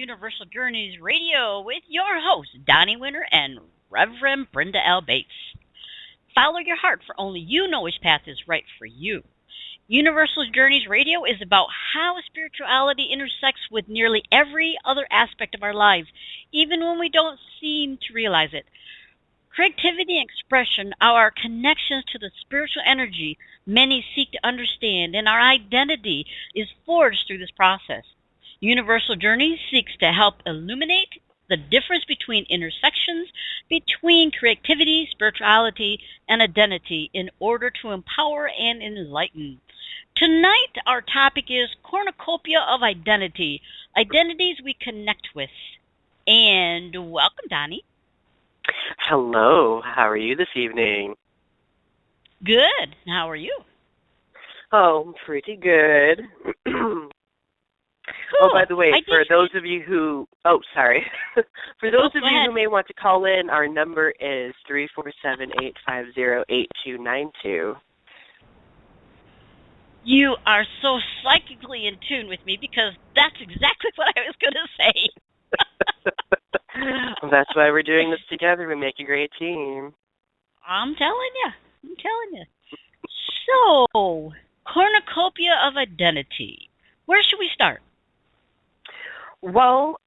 Universal Journeys Radio with your hosts, Donny Winter and Reverend Brenda L. Bates. Follow your heart, for only you know which path is right for you. Universal Journeys Radio is about how spirituality intersects with nearly every other aspect of our lives, even when we don't seem to realize it. Creativity and expression are our connections to the spiritual energy many seek to understand, and our identity is forged through this process. Universal Journeys seeks to help illuminate the difference between intersections between creativity, spirituality, and identity in order to empower and enlighten. Tonight, our topic is cornucopia of identity, identities we connect with. And welcome, Donny. Hello, how are you this evening? Good. How are you? Oh, pretty good. Cool. Oh, by the way, for those of you who, for those of you who may want to call in, our number is 347-850-8292. You are so psychically in tune with me because that's exactly what I was going to say. Well, that's why we're doing this together. We make a great team. I'm telling you. So, cornucopia of identity. Where should we start? Well,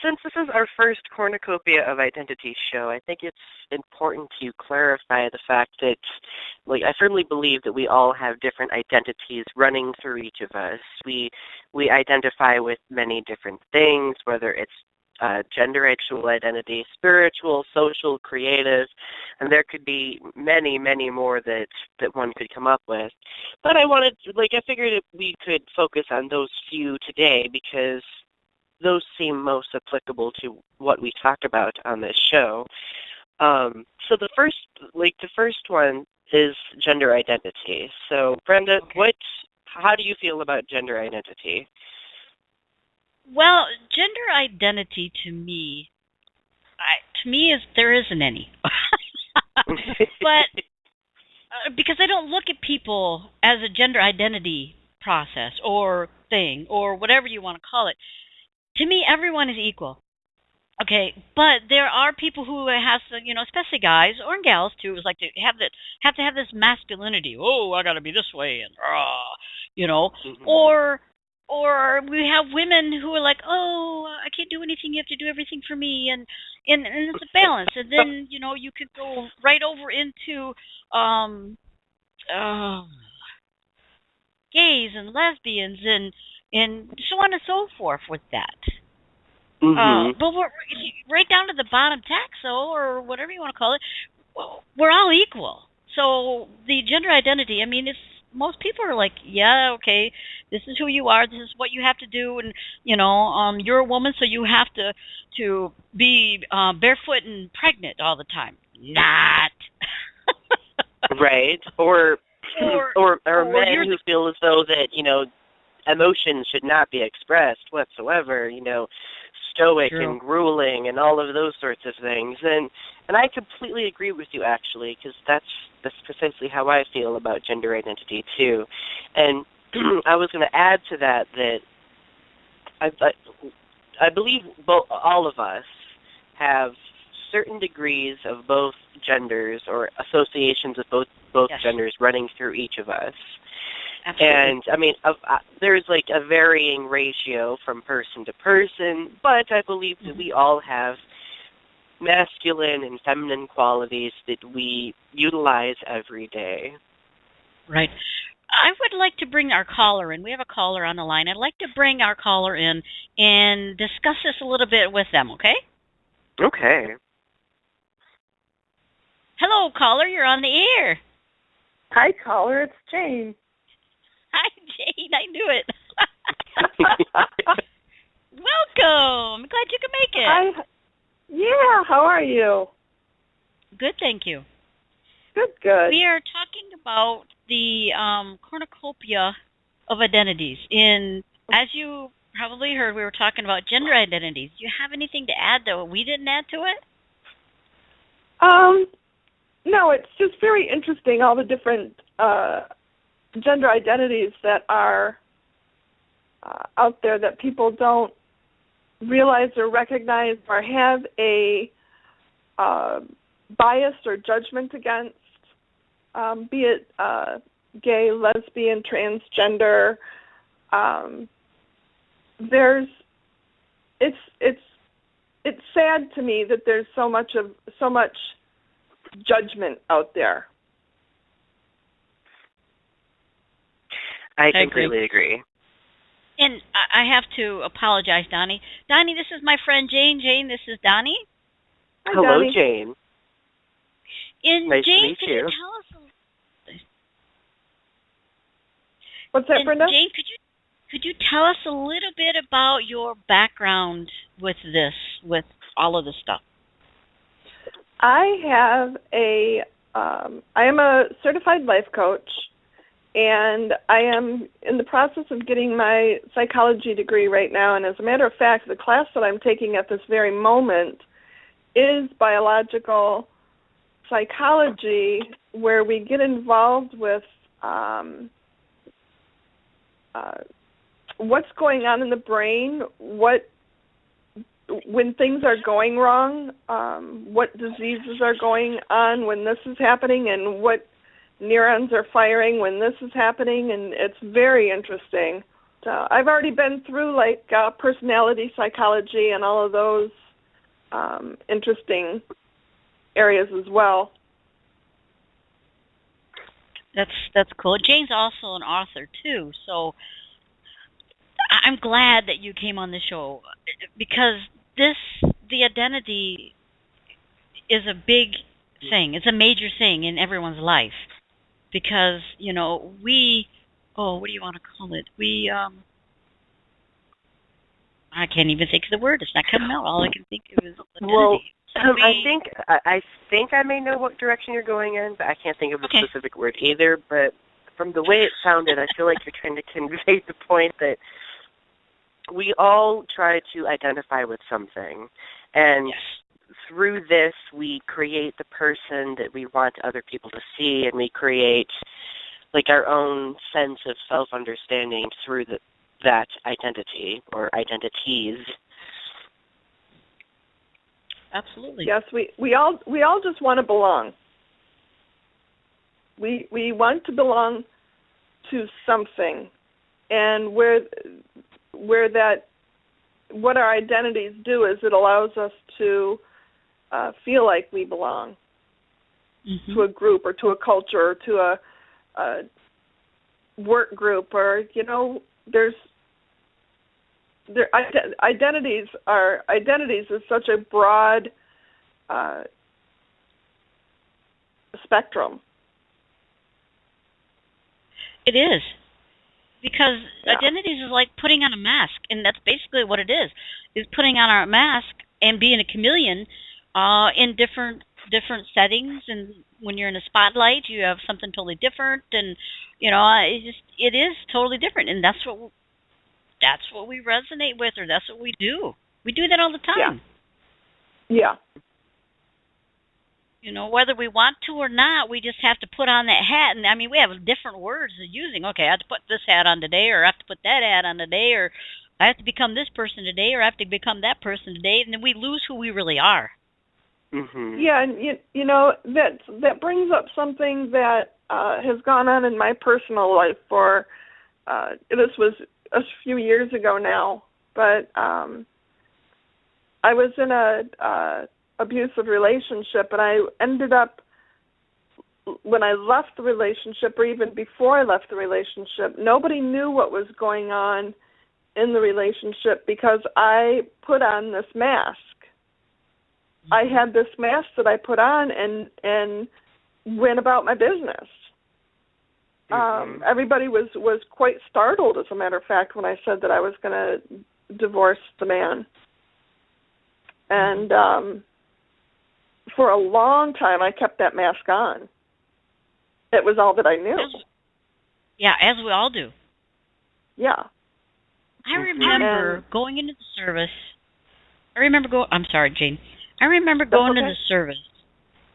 since this is our first cornucopia of identity show, I think it's important to clarify the fact that, I firmly believe that we all have different identities running through each of us. We identify with many different things, whether it's gender, actual identity, spiritual, social, creative, and there could be many, many more that one could come up with. But I figured that we could focus on those few today because those seem most applicable to what we talk about on this show. So the first one is gender identity. So Brenda, how do you feel about gender identity? Well, gender identity to me is there isn't any. But because I don't look at people as a gender identity process or thing or whatever you want to call it. To me, everyone is equal. Okay, but there are people who have to, especially guys or gals too, is like to have this masculinity. Oh, I got to be this way, and Mm-hmm. Or we have women who are like, oh, I can't do anything. You have to do everything for me, and it's a balance. And then you could go right over into gays and lesbians and so on and so forth with that. Mm-hmm. But we're right down to the bottom taxo or whatever you want to call it. We're all equal. So the gender identity, it's most people are like, yeah, okay, this is who you are, this is what you have to do, and you're a woman, so you have to be barefoot and pregnant all the time. Not. Right. Or men who feel as though that emotions should not be expressed whatsoever. Stoic True. and grueling and all of those sorts of things. And I completely agree with you, actually, because that's precisely how I feel about gender identity, too. And I was going to add to that I believe all of us have certain degrees of both genders or associations of both Yes. genders running through each of us. Absolutely. And, there's a varying ratio from person to person, but I believe that we all have masculine and feminine qualities that we utilize every day. Right. I would like to bring our caller in. We have a caller on the line. I'd like to bring our caller in and discuss this a little bit with them, okay? Okay. Hello, caller. You're on the air. Hi, caller. It's Jane. Hi, Jane. I knew it. Welcome. Glad you could make it. Hi. Yeah, how are you? Good, thank you. Good. We are talking about the cornucopia of identities. As you probably heard, we were talking about gender identities. Do you have anything to add that we didn't add to it? No, it's just very interesting, all the different gender identities that are out there that people don't realize or recognize or have a bias or judgment against, be it gay, lesbian, transgender. It's sad to me that there's so much judgment out there. I completely agree. And I have to apologize, Donny. Donny, this is my friend Jane. Jane, this is Donny. Hi, Hello, Donny. Jane. And nice Jane, to meet could you. you tell us What's that, Brenda? Jane, could you tell us a little bit about your background with this, with all of this stuff? I am a certified life coach, and I am in the process of getting my psychology degree right now. And as a matter of fact, the class that I'm taking at this very moment is biological psychology, where we get involved with what's going on in the brain, when things are going wrong, what diseases are going on when this is happening, and what neurons are firing when this is happening, and it's very interesting. So I've already been through personality psychology and all of those interesting areas as well. That's cool. Jane's also an author too, so I'm glad that you came on the show, because the identity is a big thing. It's a major thing in everyone's life, because what do you want to call it? I can't even think of the word. It's not coming out. All I can think of is identity. Well, I think I may know what direction you're going in, but I can't think of a specific word either. But from the way it sounded, I feel like you're trying to convey the point that we all try to identify with something, and through this we create the person that we want other people to see, and we create our own sense of self-understanding through that identity or identities. Absolutely. Yes, we all just want to belong. We want to belong to something, and what our identities do is it allows us to feel like we belong to a group or to a culture or to a work group, or identities is such a broad spectrum. It is, because identities is like putting on a mask, and that's basically what it is putting on our mask and being a chameleon in different settings. And when you're in a spotlight, you have something totally different, and it is totally different, and that's what we resonate with, or that's what we do. We do that all the time. Yeah. Whether we want to or not, we just have to put on that hat. And we have different words of using. Okay, I have to put this hat on today, or I have to put that hat on today, or I have to become this person today, or I have to become that person today, and then we lose who we really are. Mm-hmm. Yeah, and that brings up something that has gone on in my personal life. This was a few years ago now, but I was in a abusive relationship, and I ended up, when I left the relationship, or even before I left the relationship, nobody knew what was going on in the relationship because I put on this mask. I had this mask that I put on and went about my business. Everybody was quite startled, as a matter of fact, when I said that I was going to divorce the man. And for a long time, I kept that mask on. It was all that I knew. As we all do. Yeah. I remember going into the service. I'm sorry, Jane. I remember going to the service,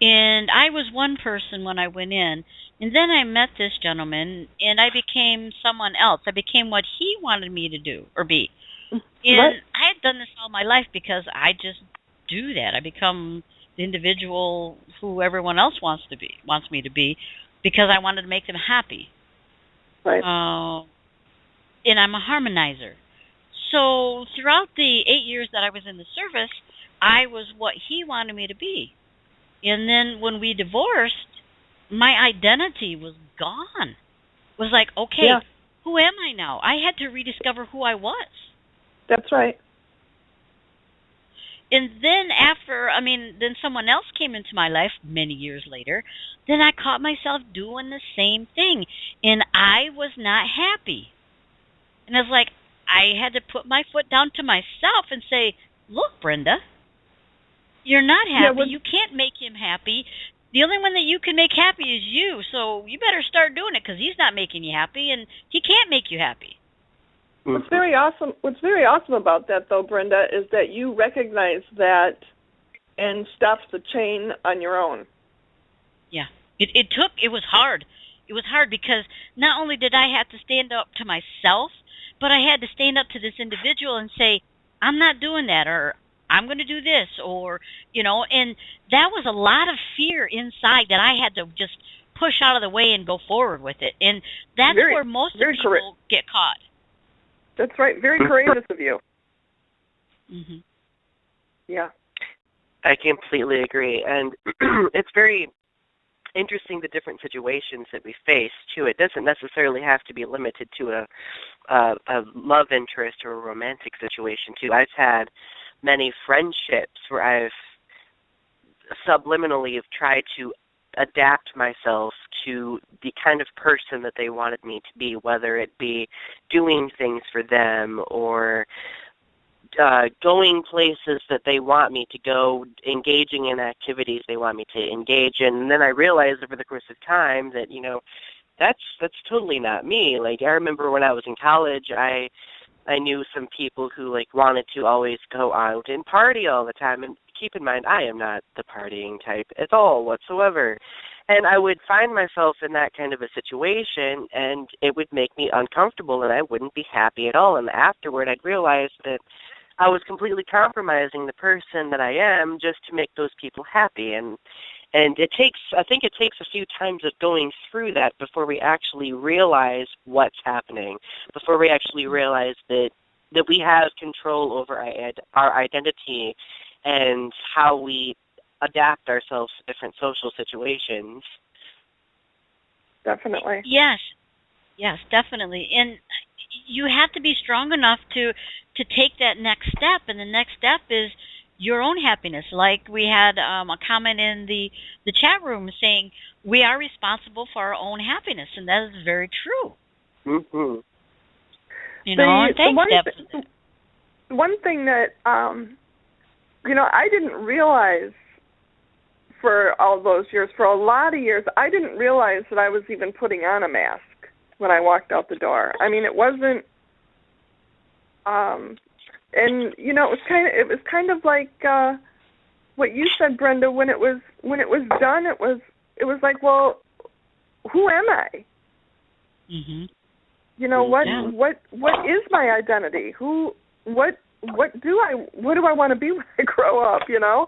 and I was one person when I went in, and then I met this gentleman, and I became someone else. I became what he wanted me to do or be. And I had done this all my life because I just do that. I become the individual who everyone else wants me to be, because I wanted to make them happy. Right. And I'm a harmonizer. So throughout the 8 years that I was in the service, I was what he wanted me to be. And then when we divorced, my identity was gone. It was like, okay, Yeah. who am I now? I had to rediscover who I was. That's right. And then then someone else came into my life many years later. Then I caught myself doing the same thing, and I was not happy. And I was like, I had to put my foot down to myself and say, look, Brenda, you're not happy. You can't make him happy. The only one that you can make happy is you. So you better start doing it, because he's not making you happy, and he can't make you happy. What's very awesome about that, though, Brenda, is that you recognize that and stopped the chain on your own. Yeah. It was hard. It was hard because not only did I have to stand up to myself, but I had to stand up to this individual and say, I'm not doing that, or I'm going to do this, or, and that was a lot of fear inside that I had to just push out of the way and go forward with it. And that's where most people get caught. That's right. Very courageous of you. Mm-hmm. Yeah. I completely agree. And it's very interesting, the different situations that we face, too. It doesn't necessarily have to be limited to a love interest or a romantic situation, too. I've had many friendships where I've subliminally have tried to adapt myself to the kind of person that they wanted me to be, whether it be doing things for them or going places that they want me to go, engaging in activities they want me to engage in. And then I realized over the course of time that, that's totally not me. Like, I remember when I was in college, I knew some people who, wanted to always go out and party all the time. And keep in mind, I am not the partying type at all whatsoever. And I would find myself in that kind of a situation, and it would make me uncomfortable, and I wouldn't be happy at all. And afterward, I'd realize that I was completely compromising the person that I am just to make those people happy. And I think it takes a few times of going through that before we actually realize what's happening, before we actually realize that we have control over our identity and how we adapt ourselves to different social situations. Definitely. Yes, definitely. And you have to be strong enough to take that next step, and the next step is your own happiness. Like we had a comment in the chat room saying we are responsible for our own happiness, and that is very true. Mm-hmm. Thanks, one thing that I didn't realize for all those years, for a lot of years, I didn't realize that I was even putting on a mask when I walked out the door. I mean, it wasn't, and it was kind of like what you said, Brenda. When it was done, it was like, well, who am I? Mm-hmm. What is my identity? What do I want to be when I grow up? Right.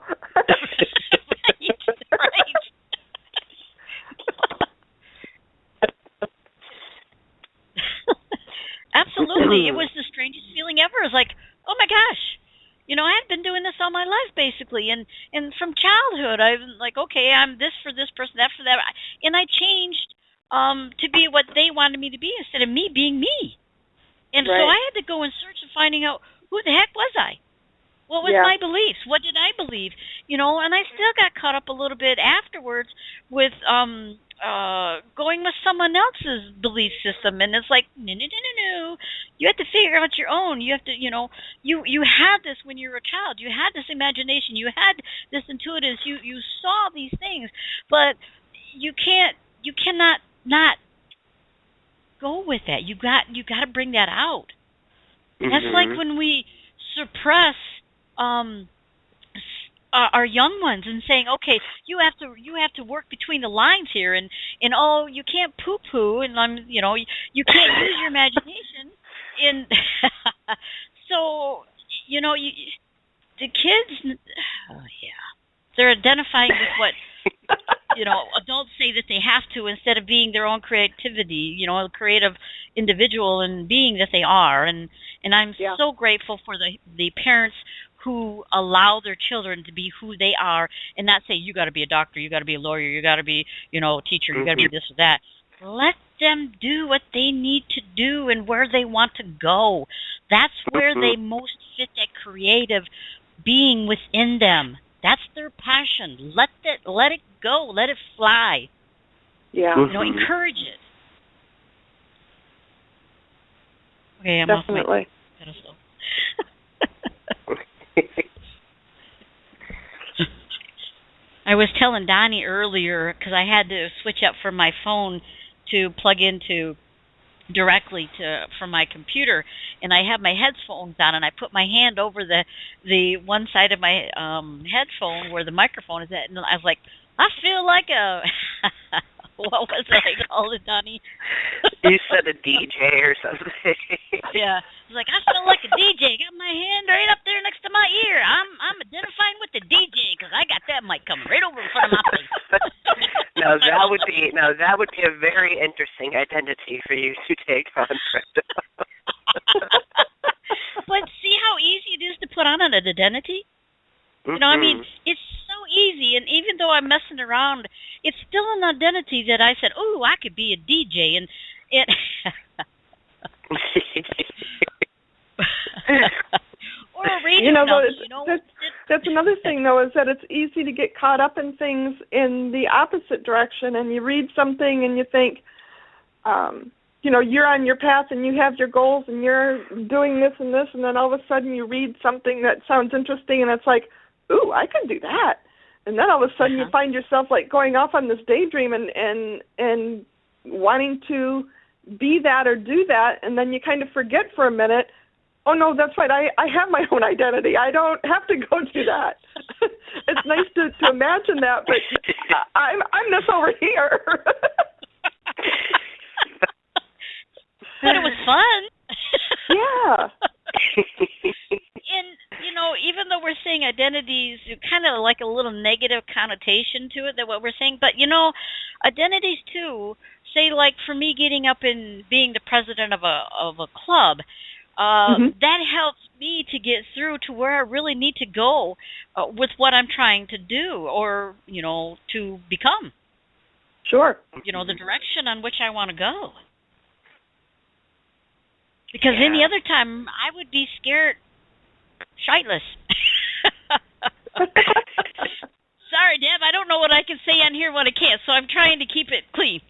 Absolutely. It was the strangest feeling ever. It was like, oh my gosh, I had been doing this all my life basically, and from childhood I'm like, okay, I'm this for this person, that for that, and I changed to be what they wanted me to be instead of me being me. And right. So I had to go in search of finding out who the heck was I. What was my beliefs? What did I believe? And I still got caught up a little bit afterwards with going with someone else's belief system, and it's like, no. You have to figure out your own. You have to, you had this when you were a child. You had this imagination. You had this intuitiveness. You saw these things, but you cannot not go with that. You got to bring that out. Mm-hmm. That's like when we suppress our young ones and saying, okay, you have to work between the lines here, and oh, you can't poo-poo, and you can't use your imagination. And so you know, the kids, oh, yeah, they're identifying with what, you know, adults say that they have to instead of being their own creativity, you know, a creative individual and being that they are. And I'm so grateful for the parents who allow their children to be who they are and not say, you got to be a doctor, you got to be a lawyer, you got to be, you know, a teacher, you got to be this or that. Let them do what they need to do and where they want to go. That's where they most fit that creative being within them. That's their passion. Let it go. Let it fly. Yeah. You know, encourage it. Okay, I'm definitely. off my pedestal. I was telling Donny earlier, because I had to switch up from my phone to plug into directly from my computer, and I have my headphones on, and I put my hand over the one side of my headphone where the microphone is at, and I was like, I feel like a what was it I called it, Donny? You said a DJ or something. Yeah, I was like, I feel like a DJ. Got my hand right up there next to my ear. I'm identifying with the DJ because I got that mic coming right over in front of my face. Now that would be a very interesting identity for you to take on, Brenda. But see how easy it is to put on an identity? You know, I mean, it's so easy, and even though I'm messing around, it's still an identity that I said, oh, I could be a DJ, and it... or a radio that's another thing, though, is that it's easy to get caught up in things in the opposite direction, and you read something and you think, you know, you're on your path and you have your goals and you're doing this, and then all of a sudden you read something that sounds interesting, and it's like, ooh, I can do that. And then all of a sudden you find yourself like going off on this daydream and wanting to be that or do that, and then you kind of forget for a minute, oh no, that's right, I have my own identity. I don't have to go do that. It's nice to imagine that, but I'm this over here. But it was fun. Yeah. And, you know, even though we're saying identities, kind of like a little negative connotation to it, that what we're saying, but, you know, identities, too, say, like, for me getting up and being the president of a club, that helps me to get through to where I really need to go with what I'm trying to do or, you know, to become. Sure. You know, the direction on which I want to go. Because any other time, I would be scared shitless. Sorry, Deb, I don't know what I can say on here when I can't, so I'm trying to keep it clean.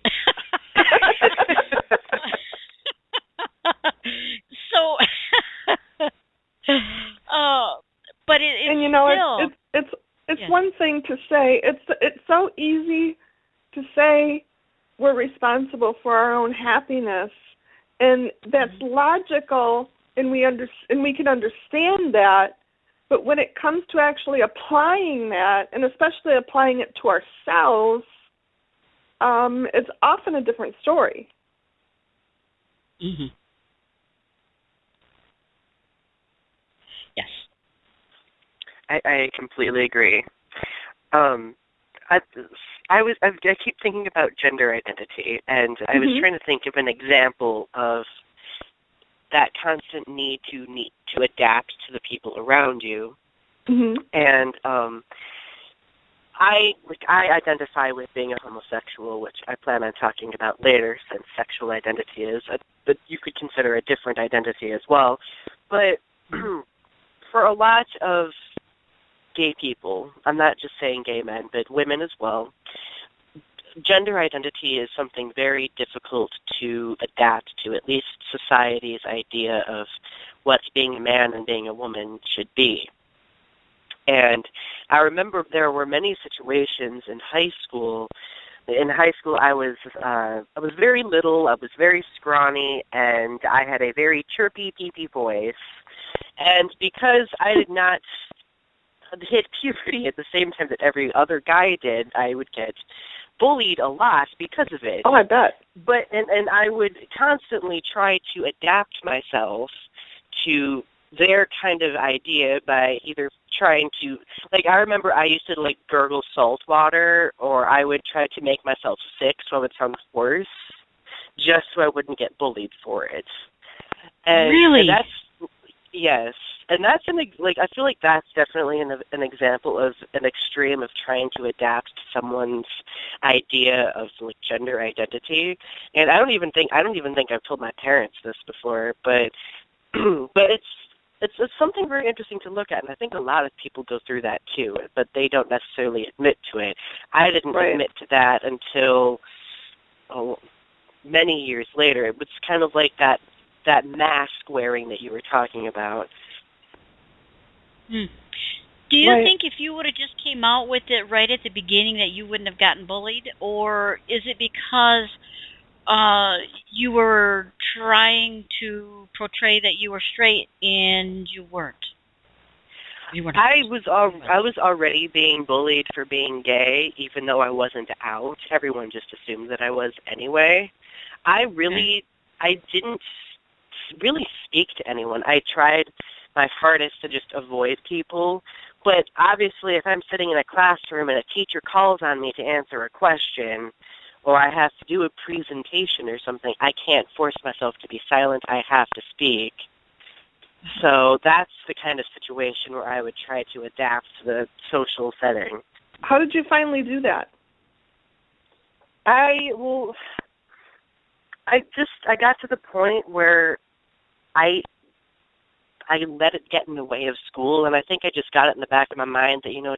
So, but it's and you know, still... it's one thing to say, it's so easy to say we're responsible for our own happiness, and that's logical, and we can understand that, but when it comes to actually applying that, and especially applying it to ourselves, it's often a different story. Mm-hmm. Yes. I completely agree. I keep thinking about gender identity, and I was trying to think of an example of that constant need to adapt to the people around you. And I identify with being a homosexual, which I plan on talking about later, since sexual identity is, but you could consider a different identity as well. But for a lot of gay people, I'm not just saying gay men, but women as well, gender identity is something very difficult to adapt to, at least society's idea of what being a man and being a woman should be. And I remember there were many situations in high school. In high school, I was very little, I was very scrawny, and I had a very chirpy, peepy voice. And because I did not hit puberty at the same time that every other guy did, I would get bullied a lot because of it. Oh, I bet. But and I would constantly try to adapt myself to their kind of idea by either trying to, like, I remember I used to, like, gurgle salt water, or I would try to make myself sick so I would sound worse, just so I wouldn't get bullied for it. And Really? that's, yes. And that's, like, I feel like that's definitely an example of an extreme of trying to adapt to someone's idea of, like, gender identity. And I don't even think I've told my parents this before, but but it's something very interesting to look at, and I think a lot of people go through that too, but they don't necessarily admit to it. I didn't admit to that until many years later. It was kind of like that mask wearing that you were talking about. Do you think if you would have just came out with it right at the beginning that you wouldn't have gotten bullied, or is it because you were trying to portray that you were straight and you weren't? I was already being bullied for being gay, even though I wasn't out. Everyone just assumed that I was anyway. I didn't really speak to anyone. I tried my hardest to just avoid people, but obviously if I'm sitting in a classroom and a teacher calls on me to answer a question, or I have to do a presentation or something, I can't force myself to be silent. I have to speak. So that's the kind of situation where I would try to adapt to the social setting. How did you finally do that? I got to the point where I let it get in the way of school, and I think I just got it in the back of my mind that,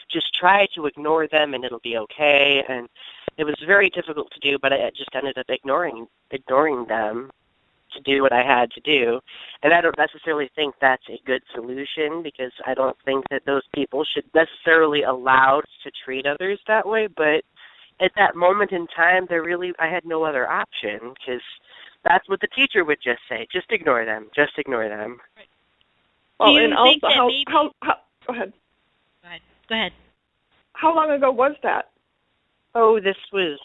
just try to ignore them and it'll be okay. And it was very difficult to do, but I just ended up ignoring them to do what I had to do. And I don't necessarily think that's a good solution, because I don't think that those people should necessarily allowed to treat others that way. But at that moment in time, I had no other option, because that's what the teacher would just say. Just ignore them. Just ignore them. Right. Well, and also, how go ahead. Go ahead. How long ago was that? Oh, this was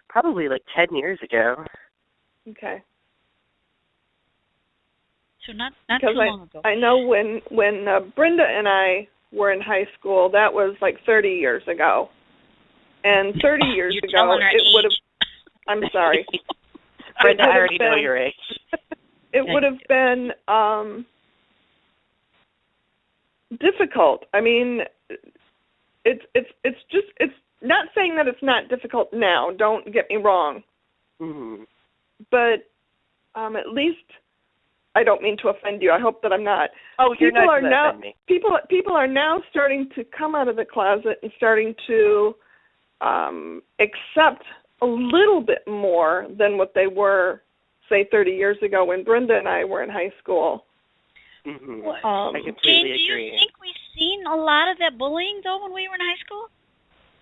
probably like 10 years ago. Okay. So not too long ago. I know when Brenda and I were in high school, that was like 30 years ago. And 30 years ago, it would have... I'm sorry. Brenda, I already know your age. It would have been difficult. I mean, it's not saying that it's not difficult now. Don't get me wrong. Mm-hmm. But at least, I don't mean to offend you. I hope that I'm not. Oh, you're not going to offend me. People are now starting to come out of the closet and starting to accept a little bit more than what they were, say, 30 years ago when Brenda and I were in high school. Mm-hmm. I completely Jane, agree. do you think we've seen a lot of that bullying, though, when we were in high school?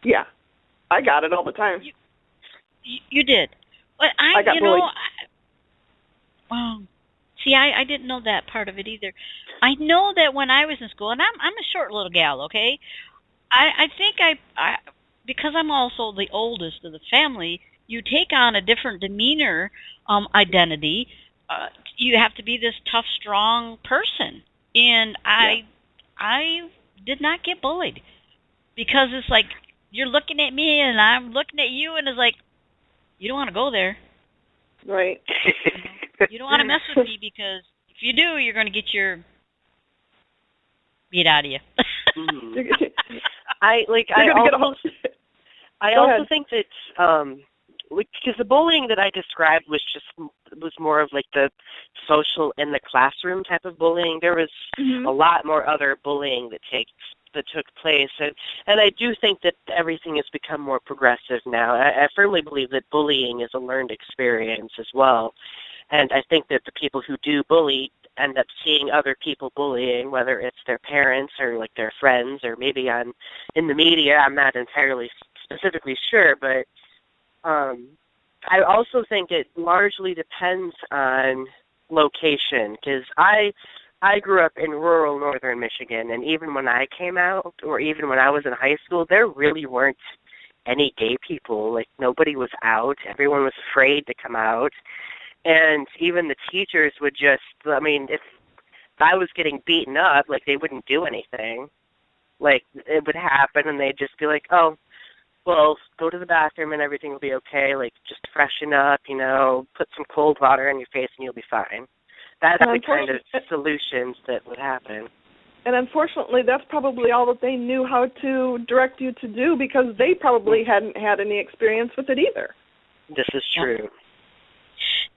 Yeah. I got it all the time. You did? But I got bullied. See, I didn't know that part of it either. I know that when I was in school, and I'm a short little gal, okay? I think I because I'm also the oldest of the family, you take on a different demeanor identity. You have to be this tough, strong person. And I did not get bullied, because it's like you're looking at me and I'm looking at you, and it's like, you don't want to go there. Right. You don't want to mess with me, because if you do, you're going to get your beat out of you. I also think that because the bullying that I described was more of like the social in the classroom type of bullying. There was a lot more other bullying that took place, and I do think that everything has become more progressive now. I firmly believe that bullying is a learned experience as well, and I think that the people who do bully end up seeing other people bullying, whether it's their parents or like their friends, or maybe in the media. I'm not entirely specifically sure, but I also think it largely depends on location, because I grew up in rural northern Michigan, and even when I came out, or even when I was in high school, there really weren't any gay people. Like, nobody was out. Everyone was afraid to come out. And even the teachers would just, I mean, if I was getting beaten up, like they wouldn't do anything. Like it would happen, and they'd just be like, "Oh, well, go to the bathroom and everything will be okay. Like just freshen up, put some cold water on your face and you'll be fine." That's the kind of solutions that would happen. And unfortunately, that's probably all that they knew how to direct you to do, because they probably hadn't had any experience with it either. This is true.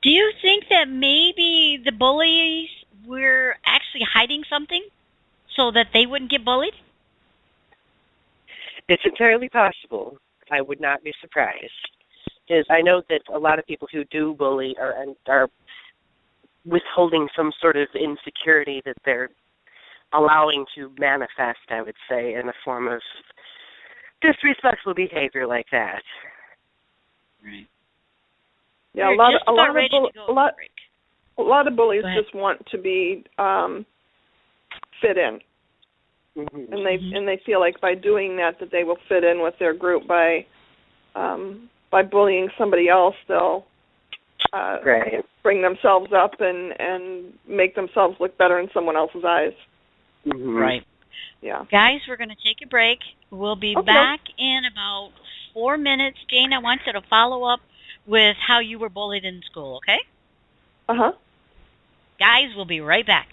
Do you think that maybe the bullies were actually hiding something so that they wouldn't get bullied? It's entirely possible. I would not be surprised. Because I know that a lot of people who do bully are withholding some sort of insecurity that they're allowing to manifest, I would say, in a form of disrespectful behavior like that. Right. Yeah, a lot of bullies just want to be fit in. Mm-hmm. And they feel like by doing that they will fit in with their group. By bullying somebody else, they'll bring themselves up and make themselves look better in someone else's eyes. Mm-hmm. Right. Yeah. Guys, we're going to take a break. We'll be back in about 4 minutes. Jane, I want you to follow up with how you were bullied in school, okay? Uh-huh. Guys, we'll be right back.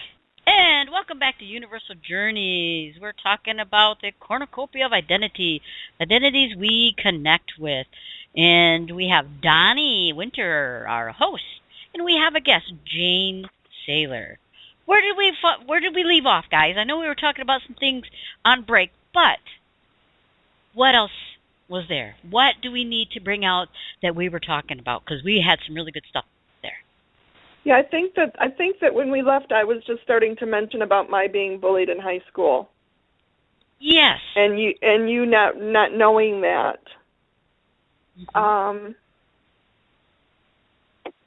And welcome back to Universal Journeys. We're talking about the cornucopia of identities we connect with. And we have Donny Winter, our host, and we have a guest, Jane Saylor. Where did we leave off, guys? I know we were talking about some things on break, but what else was there? What do we need to bring out that we were talking about? Because we had some really good stuff there. Yeah, I think that when we left, I was just starting to mention about my being bullied in high school. Yes. And you not knowing that. Mm-hmm.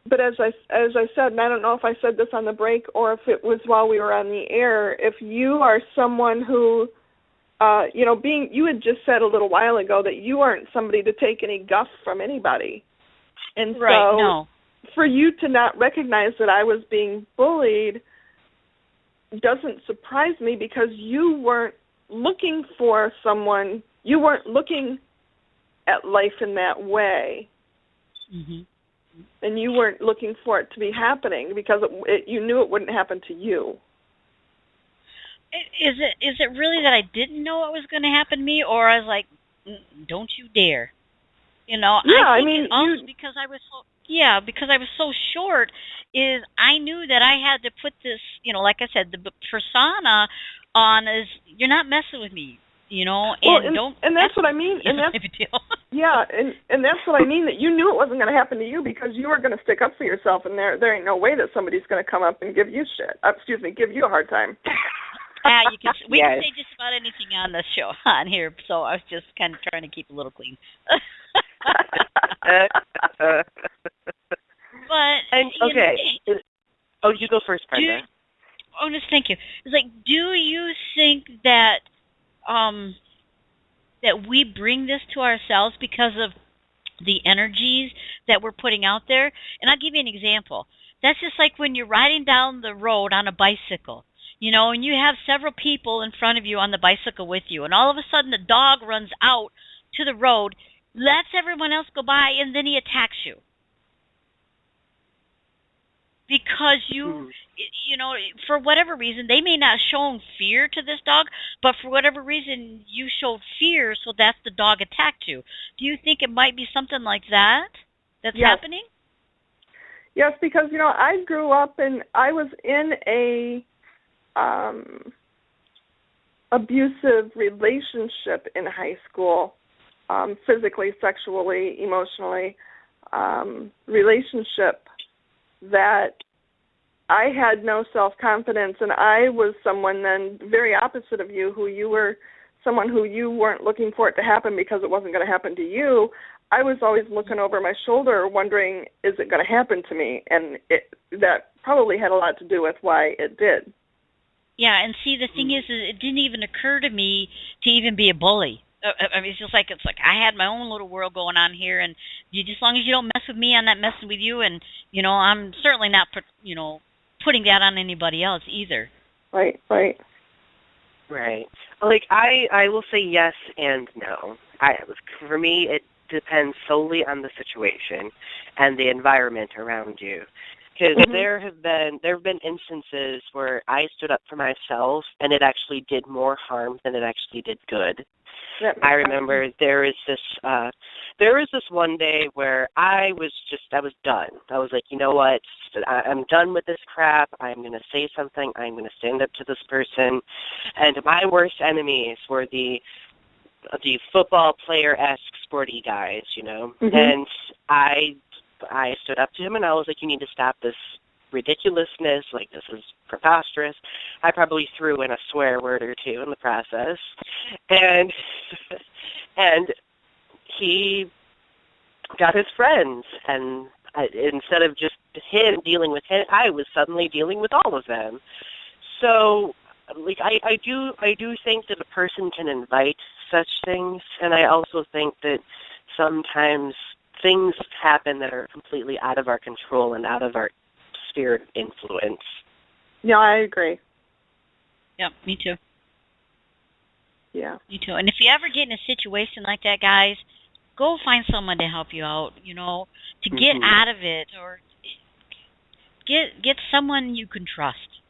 But as I said, and I don't know if I said this on the break or if it was while we were on the air, if you are someone who, you had just said a little while ago that you aren't somebody to take any guff from anybody. And so for you to not recognize that I was being bullied doesn't surprise me, because you weren't looking for someone, you weren't looking at life in that way. Mm-hmm. And you weren't looking for it to be happening because you knew it wouldn't happen to you. Is it really that I didn't know it was going to happen to me, or I was like, don't you dare? Yeah, I think also because I was so short, is I knew that I had to put this, like I said, the persona on as you're not messing with me. And that's what I mean. And that's yeah, and that's what I mean. That you knew it wasn't going to happen to you because you were going to stick up for yourself, and there ain't no way that somebody's going to come up and give you give you a hard time. We can say just about anything on the show on here. So I was just kind of trying to keep a little clean. But you go first, Brenda. Thank you. It's like, do you think that that we bring this to ourselves because of the energies that we're putting out there? And I'll give you an example. That's just like when you're riding down the road on a bicycle, and you have several people in front of you on the bicycle with you, and all of a sudden the dog runs out to the road, lets everyone else go by, and then he attacks you. Because for whatever reason, they may not have shown fear to this dog, but for whatever reason, you showed fear, so that's the dog attacked you. Do you think it might be something like that that's happening? Yes, because, I grew up and I was in a abusive relationship in high school, physically, sexually, emotionally, relationship that I had no self-confidence, and I was someone then very opposite of you, who you were someone who you weren't looking for it to happen because it wasn't going to happen to you. I was always looking over my shoulder wondering, is it going to happen to me? And that probably had a lot to do with why it did. Yeah, and see, the thing is, it didn't even occur to me to even be a bully. I mean, it's like I had my own little world going on here, and as long as you don't mess with me, I'm not messing with you, and I'm certainly not putting that on anybody else either. Right. Right. Right. Like I will say yes and no. For me, it depends solely on the situation and the environment around you. Because Mhm. there have been instances where I stood up for myself and it actually did more harm than it actually did good. That I makes sense. remember there was this one day where I was done. I was like, you know what? I'm done with this crap. I'm going to say something. I'm going to stand up to this person. And my worst enemies were the football player-esque sporty guys, you know. Mhm. And I stood up to him and I was like, you need to stop this ridiculousness. Like, this is preposterous. I probably threw in a swear word or two in the process. And and he got his friends, and instead of just him dealing with him, I was suddenly dealing with all of them. So, like, I do think that a person can invite such things, and I also think that sometimes things happen that are completely out of our control and out of our sphere of influence. Yeah, I agree. Yep, me too. Yeah. Me too. And if you ever get in a situation like that, guys, go find someone to help you out, you know, to get Mhm. out of it, or get someone you can trust.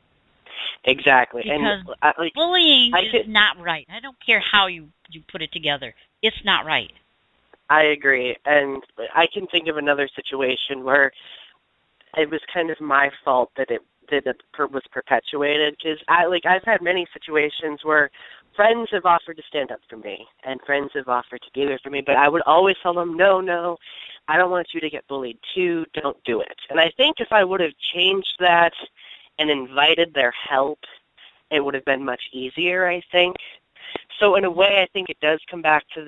Exactly. Because And bullying is could, not right. I don't care how you put it together. It's not right. I agree. And I can think of another situation where it was kind of my fault that it was perpetuated, because I've had many situations where friends have offered to stand up for me and friends have offered to be there for me, but I would always tell them, no, I don't want you to get bullied too, don't do it. And I think if I would have changed that and invited their help, it would have been much easier, I think. So in a way, I think it does come back to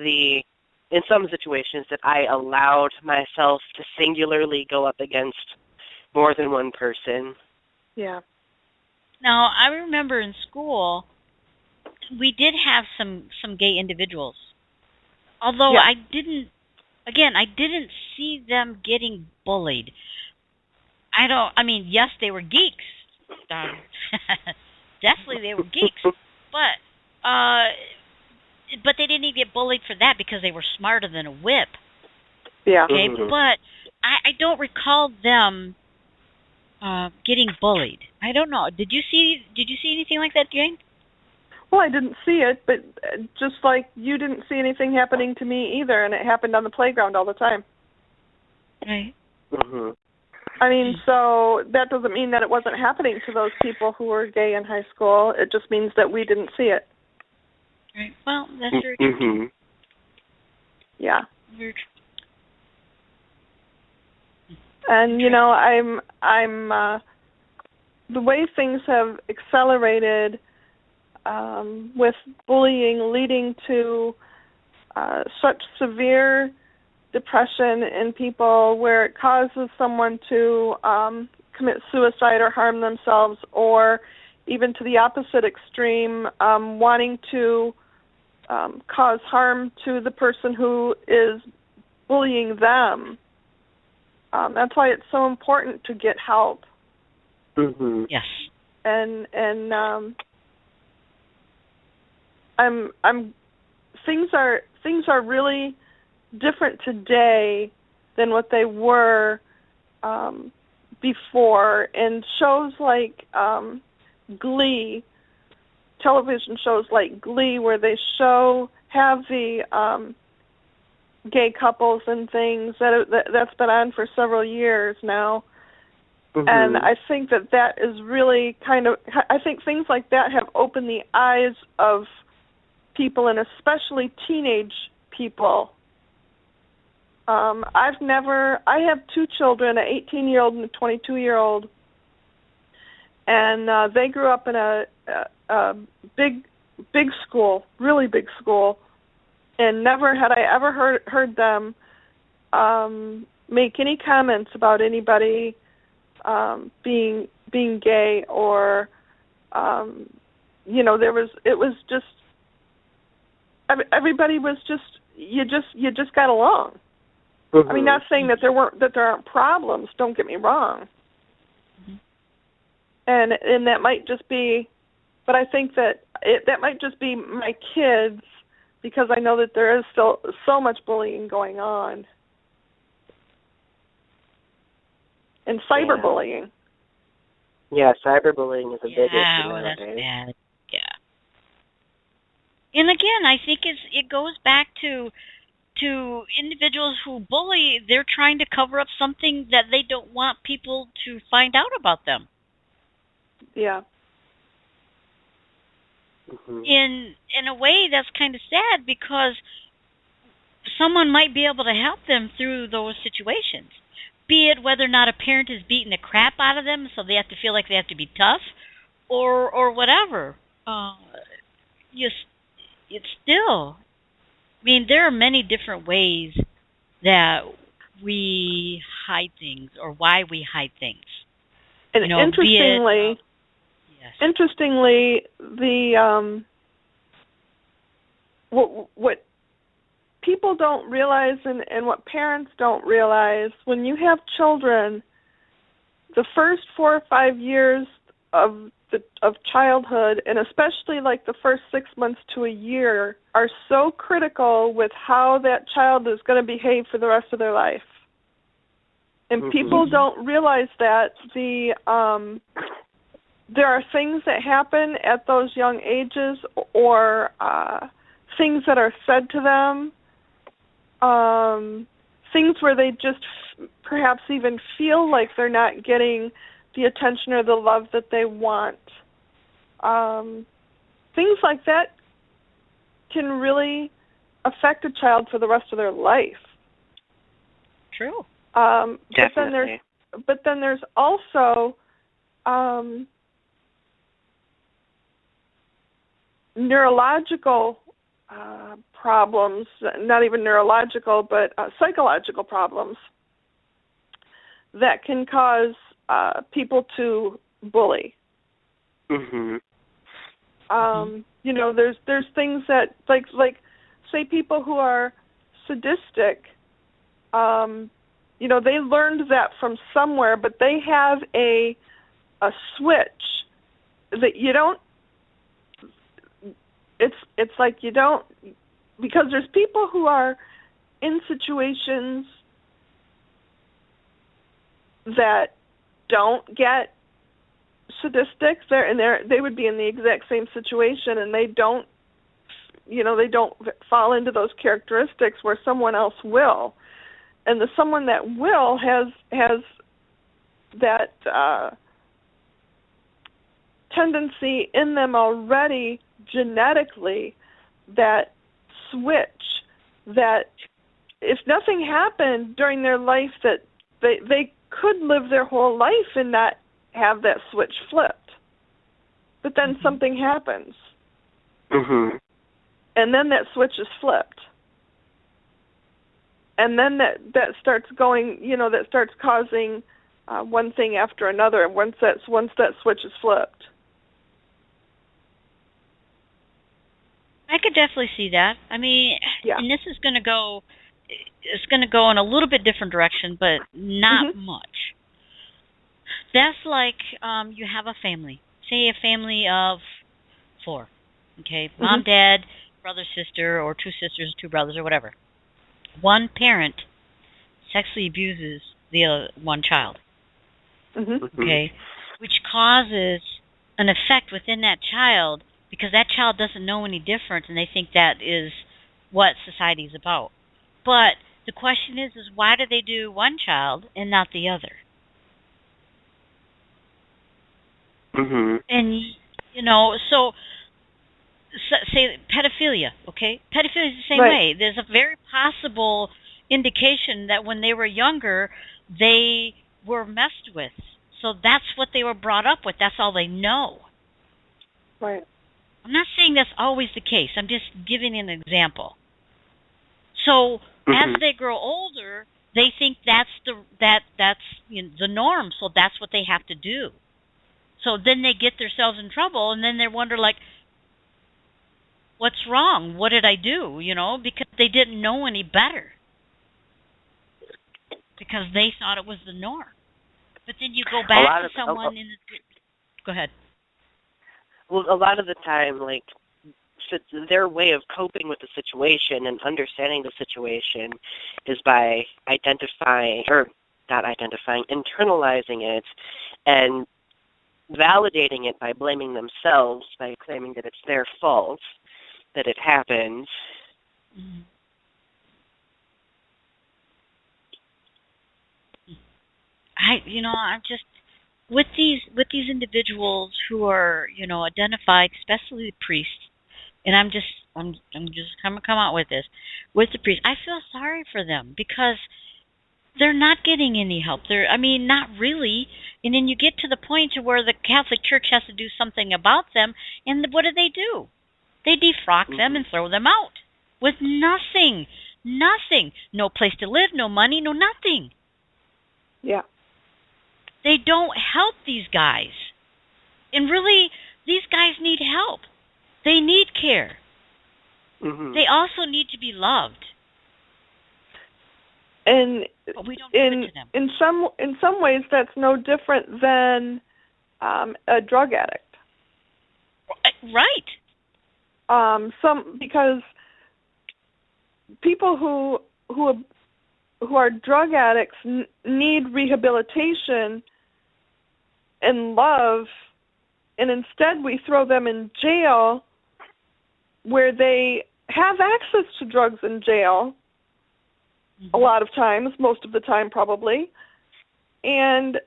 in some situations, that I allowed myself to singularly go up against more than one person. Yeah. Now, I remember in school, we did have some gay individuals. Although Yeah. I didn't see them getting bullied. I mean, yes, they were geeks. Um, definitely they were geeks. But they didn't even get bullied for that because they were smarter than a whip. Yeah. Okay, Mhm. but I don't recall them getting bullied. I don't know. Did you see anything like that, Jane? Well, I didn't see it, but just like you didn't see anything happening to me either, and it happened on the playground all the time. Right. Mhm. I mean, so that doesn't mean that it wasn't happening to those people who were gay in high school. It just means that we didn't see it. Right. Well, that's very true. Mhm. Yeah. Very true. And you know, I'm the way things have accelerated with bullying leading to such severe depression in people where it causes someone to commit suicide or harm themselves, or even to the opposite extreme, wanting to cause harm to the person who is bullying them. That's why it's so important to get help. Mhm. Yes. And I'm things are really different today than what they were before. And shows like Glee, television shows like Glee, where they have the gay couples and things that's been on for several years now. Mhm. And I think that is really I think things like that have opened the eyes of people, and especially teenage people. I have two children, an 18-year-old and a 22-year-old, and they grew up in a big school, really big school, and never had I ever heard them make any comments about anybody being gay, or it was just everybody was just you just got along. Mhm. I mean, not saying that there aren't problems, don't get me wrong. Mhm. And that might just be but I think that that might just be my kids, because I know that there is still so much bullying going on. And cyberbullying. Yeah, cyberbullying is a big issue that's nowadays. bad. Yeah. And again, I think it goes back to individuals who bully. They're trying to cover up something that they don't want people to find out about them. Yeah. Mm-hmm. In a way, that's kind of sad, because someone might be able to help them through those situations. Be it whether or not a parent is beating the crap out of them, so they have to feel like they have to be tough, or whatever. It's still. I mean, there are many different ways that we hide things, or why we hide things. And interestingly, yes. Interestingly, the what people don't realize, and what parents don't realize, when you have children, the first 4 or 5 years of childhood, and especially like the first 6 months to a year, are so critical with how that child is going to behave for the rest of their life. And people don't realize that there are things that happen at those young ages, or things that are said to them, things where they just perhaps even feel like they're not getting the attention or the love that they want. Things like that can really affect a child for the rest of their life. True. Definitely. But then there's also neurological problems, not even neurological, but psychological problems that can cause people to bully. Mm-hmm. You know, there's things that like say people who are sadistic, you know, they learned that from somewhere, but they have a switch that you don't. It's like you don't, because there's people who are in situations that don't get sadistic. They would be in the exact same situation, and they don't, you know, they don't fall into those characteristics where someone else will. And the someone that will has that tendency in them already genetically, that switch, that if nothing happened during their life, that they could live their whole life and not have that switch flipped. But then something happens. Mm-hmm. And then that switch is flipped. And then that starts going, you know, that starts causing one thing after another, and once that switch is flipped. I could definitely see that. I mean, yeah. And this is going to go, it's going to go in a little bit different direction, but not much. That's like you have a family. Say a family of 4. Okay, mom, dad, brother, sister, or 2 sisters, 2 brothers, or whatever. One parent sexually abuses the other one child. Okay, which causes an effect within that child, because that child doesn't know any different, and they think that is what society is about. But the question is why do they do one child and not the other? And, you know, so say pedophilia, okay? Pedophilia is the same way. There's a very possible indication that when they were younger, they were messed with. So that's what they were brought up with. That's all they know. Right. I'm not saying that's always the case. I'm just giving an example. So as they grow older, they think that's you know, the norm. So that's what they have to do. So then they get themselves in trouble, and then they wonder, like, what's wrong? What did I do? You know, because they didn't know any better. Because they thought it was the norm. But then you go back to someone in the... Go ahead. Well, a lot of the time, like, their way of coping with the situation and understanding the situation is by identifying, or not identifying, internalizing it and validating it by blaming themselves, by claiming that it's their fault that it happened. Mm-hmm. I'm just with these individuals who are, identified, especially the priests, and I'm just gonna come out with this with the priests. I feel sorry for them because they're not getting any help. Not really. And then you get to the point to where the Catholic Church has to do something about them, and what do? They defrock them and throw them out with nothing, no place to live, no money, no nothing. Yeah. They don't help these guys. And really, these guys need help. They need care. Mm-hmm. They also need to be loved. And but we don't give it to them. In some ways, that's no different than a drug addict. Right. Because people who are drug addicts need rehabilitation and love, and instead we throw them in jail where they have access to drugs in jail a lot of times, most of the time probably, and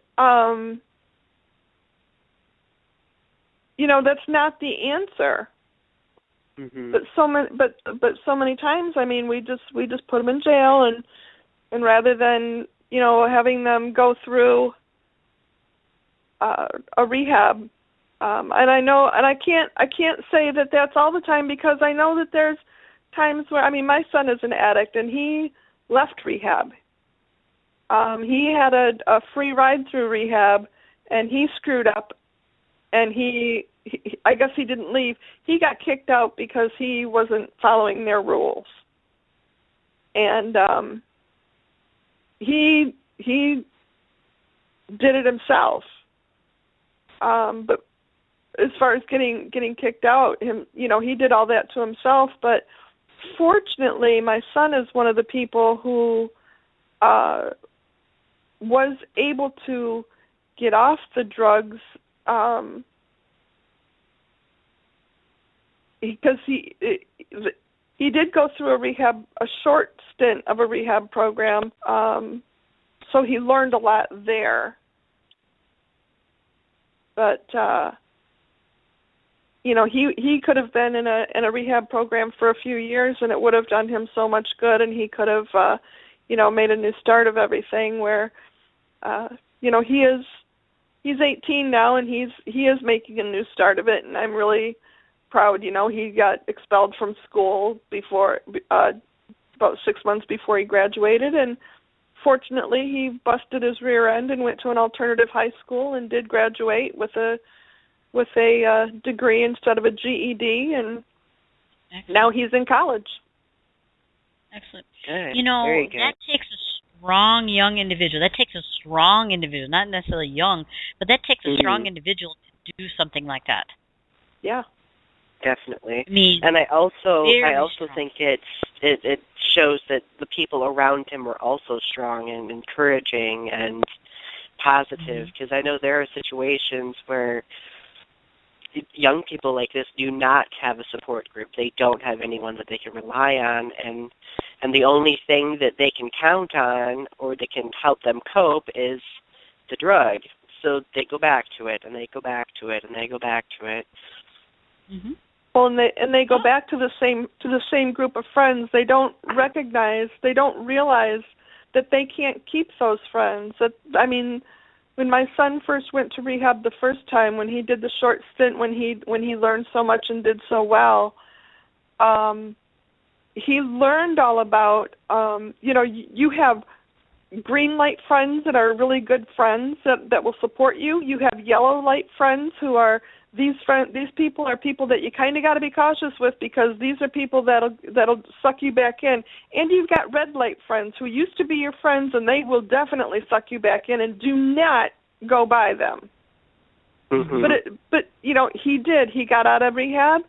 that's not the answer. Mm-hmm. But so many times, we just put them in jail, and rather than having them go through a rehab, and I can't say that that's all the time, because I know that there's times where my son is an addict and he left rehab. He had a free ride through rehab, and he screwed up, and he I guess he didn't leave. He got kicked out because he wasn't following their rules, and he did it himself. But as far as getting kicked out, he did all that to himself. But fortunately, my son is one of the people who was able to get off the drugs, because he did go through a short stint of a rehab program, so he learned a lot there. But he could have been in a rehab program for a few years, and it would have done him so much good, and he could have made a new start of everything. Where he's 18 now, and he is making a new start of it, and I'm really proud. He got expelled from school before about 6 months before he graduated, and fortunately he busted his rear end and went to an alternative high school and did graduate with a degree instead of a GED, and Excellent. Now he's in college. Excellent. Good. Very good. That takes a strong young individual. That takes a strong individual, not necessarily young, but that takes a strong individual to do something like that. Yeah. Definitely. And I also strong. think it shows that the people around him were also strong and encouraging and positive, because I know there are situations where young people like this do not have a support group. They don't have anyone that they can rely on, and the only thing that they can count on or that can help them cope is the drug. So they go back to it, and they go back to it, and they go back to it. Mm-hmm. Well, and they go back to the same group of friends. They don't realize that they can't keep those friends. When my son first went to rehab the first time, when he did the short stint, when he learned so much and did so well, he learned all about you have green light friends that are really good friends that will support you. You have yellow light friends who are these people are people that you kind of got to be cautious with, because these are people that'll suck you back in. And you've got red light friends who used to be your friends, and they will definitely suck you back in, and do not go by them. Mm-hmm. But he did. He got out of rehab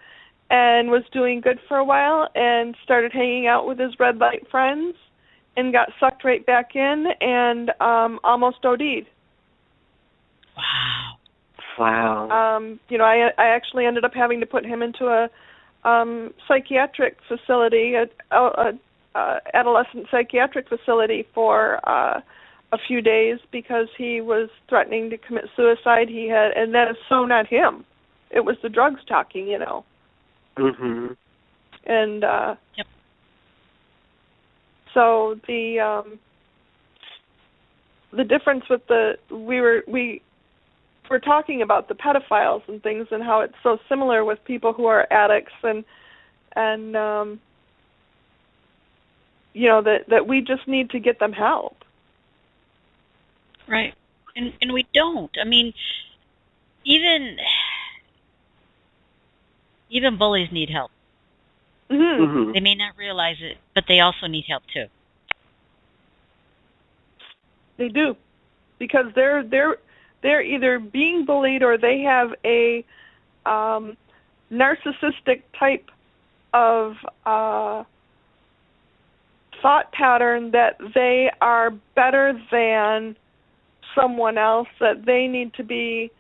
and was doing good for a while and started hanging out with his red light friends and got sucked right back in and almost OD'd. Wow. Wow. I actually ended up having to put him into a psychiatric facility, a adolescent psychiatric facility for a few days because he was threatening to commit suicide. And that is so not him. It was the drugs talking, Mhm. And Yep. so the difference with we were talking about the pedophiles and things and how it's so similar with people who are addicts and that we just need to get them help. Right. And we don't. I mean, even bullies need help. Mm-hmm. Mhm. They may not realize it, but they also need help too. They do, because they're either being bullied or they have a narcissistic type of thought pattern that they are better than someone else, that they need to be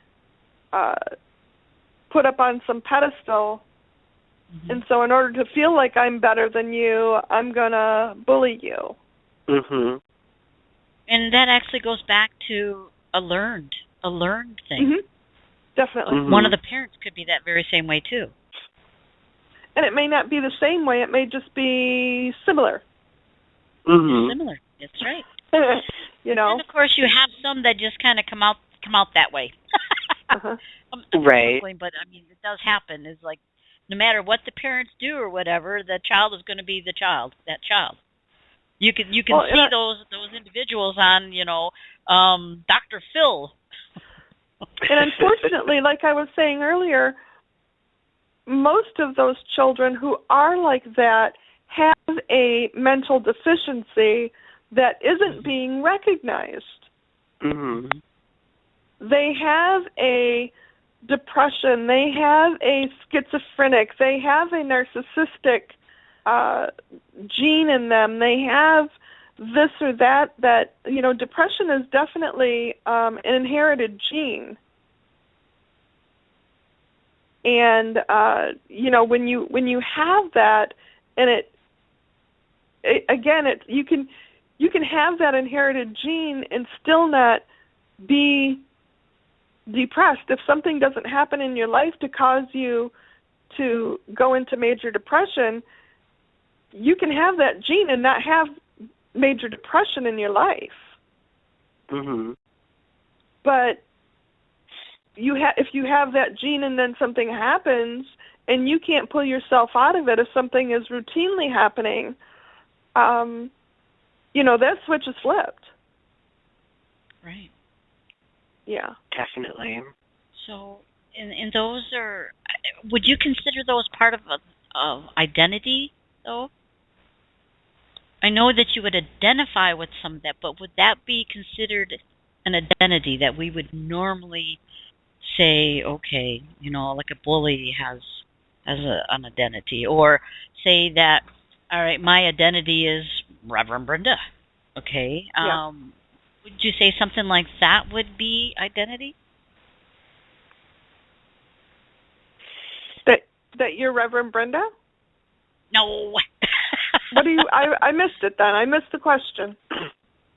put up on some pedestal. Mm-hmm. And so in order to feel like I'm better than you, I'm going to bully you. Mhm. And that actually goes back to a learned thing. Mm-hmm. Definitely. Mhm. One of the parents could be that very same way too. And it may not be the same way. It may just be similar. Mhm. Similar. That's right. You know. And of course, you have some that just kind of come out that way. Uh-huh. Right. But I mean, it does happen. It's like no matter what the parents do or whatever, the child is going to be that child. You can Well, see those individuals on Dr. Phil. And unfortunately, like I was saying earlier, most of those children who are like that have a mental deficiency that isn't being recognized. Mhm. They have a depression, they have a schizophrenic, they have a narcissistic gene in them, they have this or that, depression is definitely an inherited gene. And when you have that, and you can have that inherited gene and still not be depressed. If something doesn't happen in your life to cause you to go into major depression, you can have that gene and not have major depression in your life. Mhm. But if you have that gene and then something happens and you can't pull yourself out of it, if something is routinely happening, that switch is flipped. Right. Yeah. Definitely. So, and those are, would you consider those part of identity, though? I know that you would identify with some of that, but would that be considered an identity that we would normally say, okay, like a bully has an identity, or say that, all right, my identity is Reverend Brenda. Okay. Yeah. Would you say something like that would be identity? That you're Reverend Brenda? No. What do you? I missed it then. I missed the question.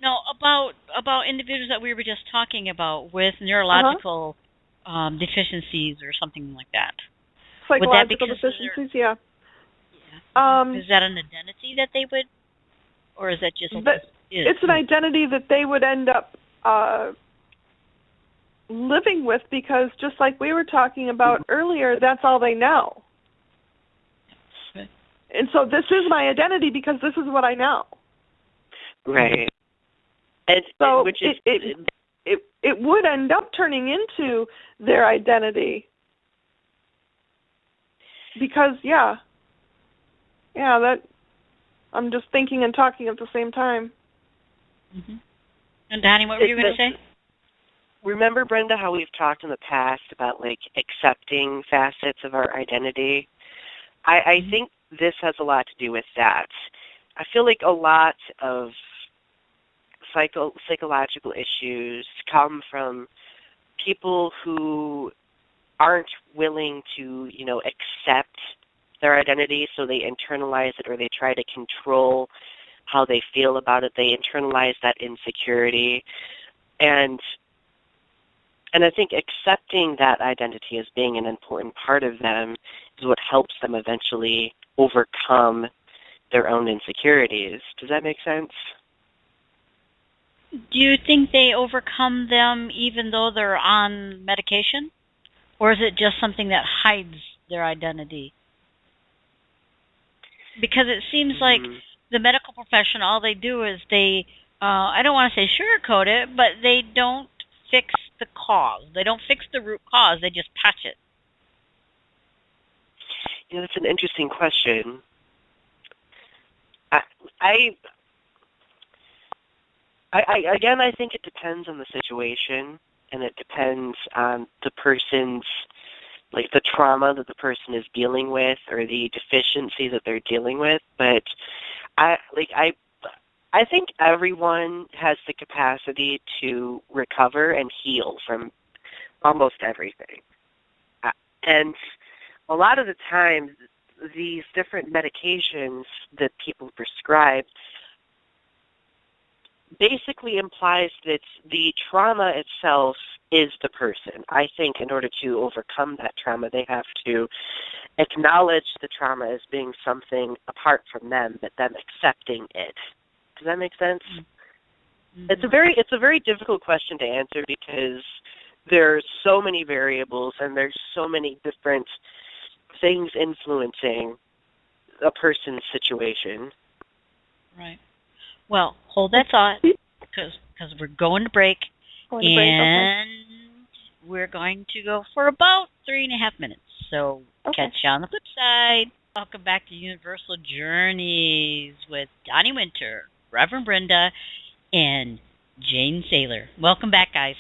No, about individuals that we were just talking about with neurological deficiencies or something like that. Psychological deficiencies, yeah. Is that an identity that they would, or is that just? It's an identity that they would end up living with, because just like we were talking about earlier, that's all they know. Okay. And so this is my identity because this is what I know. Right. So it would end up turning into their identity. Because that I'm just thinking and talking at the same time. Mm-hmm. And Donny, what were you going to say? remember, Brenda, how we've talked in the past about like accepting facets of our identity? I think this has a lot to do with that. I feel like a lot of psychological issues come from people who aren't willing to, accept their identity, so they internalize it or they try to control how they feel about it. They internalize that insecurity. And I think accepting that identity as being an important part of them is what helps them eventually overcome their own insecurities. Does that make sense? Do you think they overcome them even though they're on medication? Or is it just something that hides their identity? Because it seems like the medical profession, all they do is they, I don't want to say sugarcoat it, but they don't fix the cause. They don't fix the root cause. They just patch it. That's an interesting question. Again, I think it depends on the situation, and it depends on the person's, like the trauma that the person is dealing with or the deficiency that they're dealing with. But I think everyone has the capacity to recover and heal from almost everything. And a lot of the time, these different medications that people prescribe basically implies that the trauma itself is the person. I think in order to overcome that trauma, they have to acknowledge the trauma as being something apart from them, but them accepting it. Does that make sense? Mm-hmm. It's a very difficult question to answer because there's so many variables and there's so many different things influencing a person's situation. Right. Well, hold that thought because we're going to break. And we're going to go for about 3.5 minutes. So catch you on the flip side. Welcome back to Universal Journeys with Donny Winter, Reverend Brenda, and Jane Saylor. Welcome back, guys.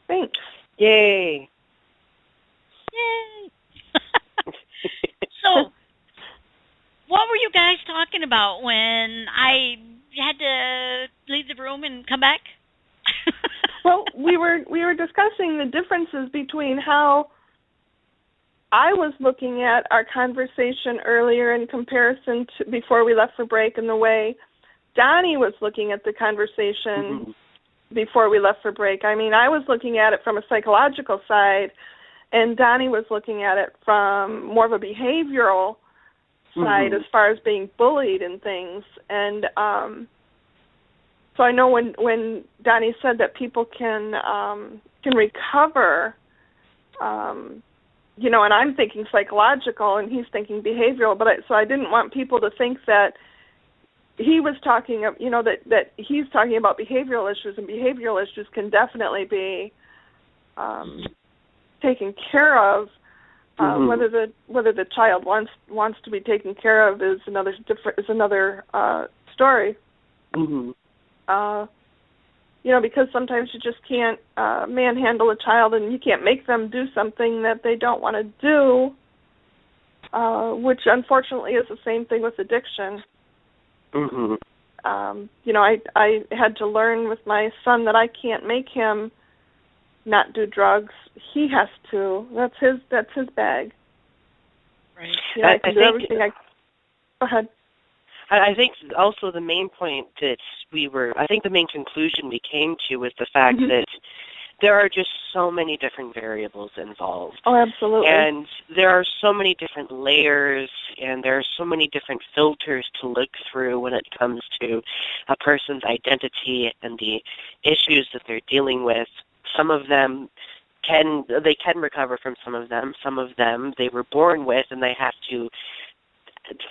Thanks. Yay. Yay. So, what were you guys talking about when I had to leave the room and come back? Well, we were discussing the differences between how I was looking at our conversation earlier in comparison to before we left for break, and the way Donny was looking at the conversation before we left for break. I mean, I was looking at it from a psychological side, and Donny was looking at it from more of a behavioral side as far as being bullied and things. And so I know when Donny said that people can recover, and I'm thinking psychological and he's thinking behavioral, so I didn't want people to think that he was talking, that he's talking about behavioral issues, and behavioral issues can definitely be taken care of. Whether the child wants to be taken care of is another story. Because sometimes you just can't manhandle a child, and you can't make them do something that they don't want to do, which unfortunately is the same thing with addiction. I had to learn with my son that I can't make him not do drugs. He has to. That's his bag. Right. I can do everything. Go ahead. I think also the main point that the main conclusion we came to was the fact that there are just so many different variables involved. Oh, absolutely. And there are so many different layers, and there are so many different filters to look through when it comes to a person's identity and the issues that they're dealing with. Some of them can recover from some of them. Some of them they were born with, and they have to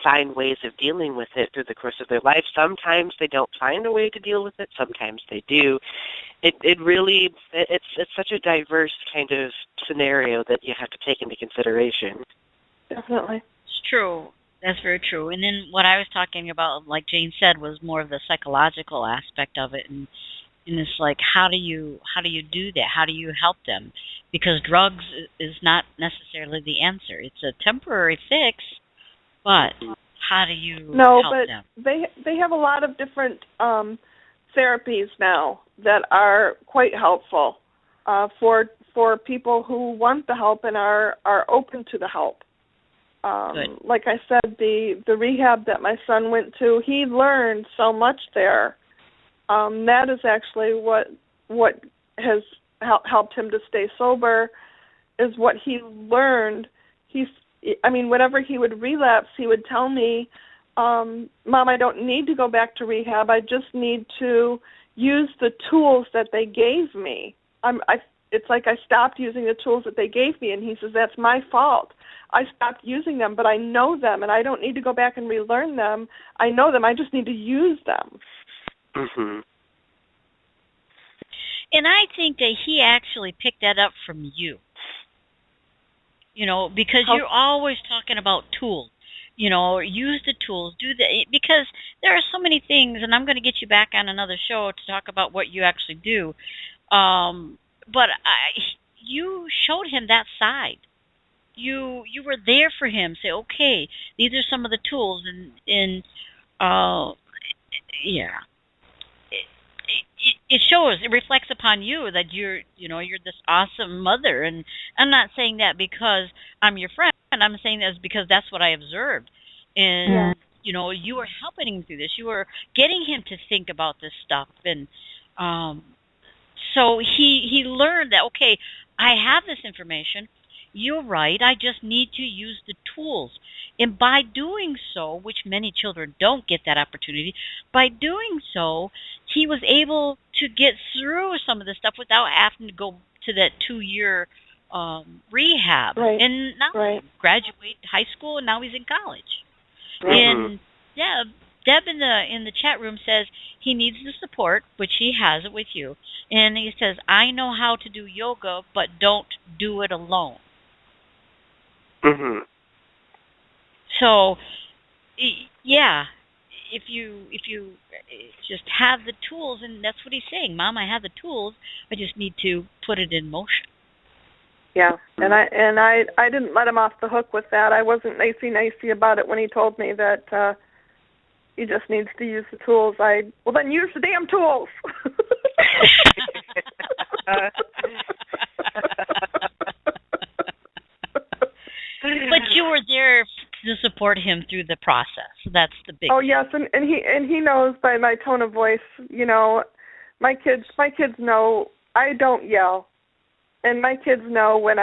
find ways of dealing with it through the course of their life. Sometimes they don't find a way to deal with it. Sometimes they do. It's such a diverse kind of scenario that you have to take into consideration. Definitely. It's true. That's very true. And then what I was talking about, like Jane said, was more of the psychological aspect of it. And it's like, how do you do that? How do you help them? Because drugs is not necessarily the answer. It's a temporary fix, but how do you No, help but them? they have a lot of different therapies now that are quite helpful for people who want the help and are open to the help. Like I said, the rehab that my son went to, he learned so much there. That is actually what has helped him to stay sober, is what he learned. Whenever he would relapse, he would tell me, Mom, I don't need to go back to rehab. I just need to use the tools that they gave me. It's like I stopped using the tools that they gave me, and he says, that's my fault. I stopped using them, but I know them, and I don't need to go back and relearn them. I know them. I just need to use them. Mm-hmm. And I think that he actually picked that up from you. Because you're always talking about tools. Use the tools, do the, because there are so many things, and I'm going to get you back on another show to talk about what you actually do. But you showed him that side. You were there for him. Say, okay, these are some of the tools, and yeah. It shows, it reflects upon you that you're this awesome mother. And I'm not saying that because I'm your friend. I'm saying that because that's what I observed. And, you were helping him through this. You were getting him to think about this stuff. And so he learned that, okay, I have this information. You're right. I just need to use the tools. And by doing so, which many children don't get that opportunity, by doing so, he was able to get through some of the stuff without having to go to that 2-year rehab. Right. And now he graduated high school, and now he's in college. Right. And Deb in the chat room says he needs the support, which he has it with you. And he says, I know how to do yoga, but don't do it alone. Mm-hmm. So, yeah, if you just have the tools, and that's what he's saying, Mom, I have the tools, I just need to put it in motion. Yeah, and I didn't let him off the hook with that. I wasn't nicey about it when he told me that he just needs to use the tools. Well, then use the damn tools. But you were there to support him through the process. That's the big. Oh yes, and he knows by my tone of voice. My kids know I don't yell, and my kids know when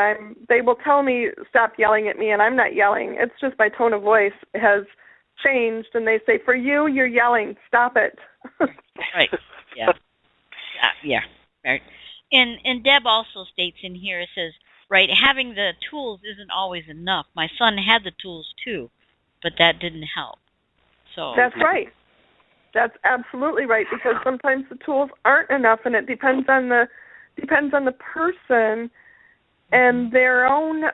they will tell me stop yelling at me, and I'm not yelling. It's just my tone of voice has changed, and they say, for you're yelling, stop it. Right. Yeah. Yeah. Right. And Deb also states in here, it says, right, having the tools isn't always enough. My son had the tools too, but that didn't help. So that's right. That's absolutely right, because sometimes the tools aren't enough, and it depends on the person and their own.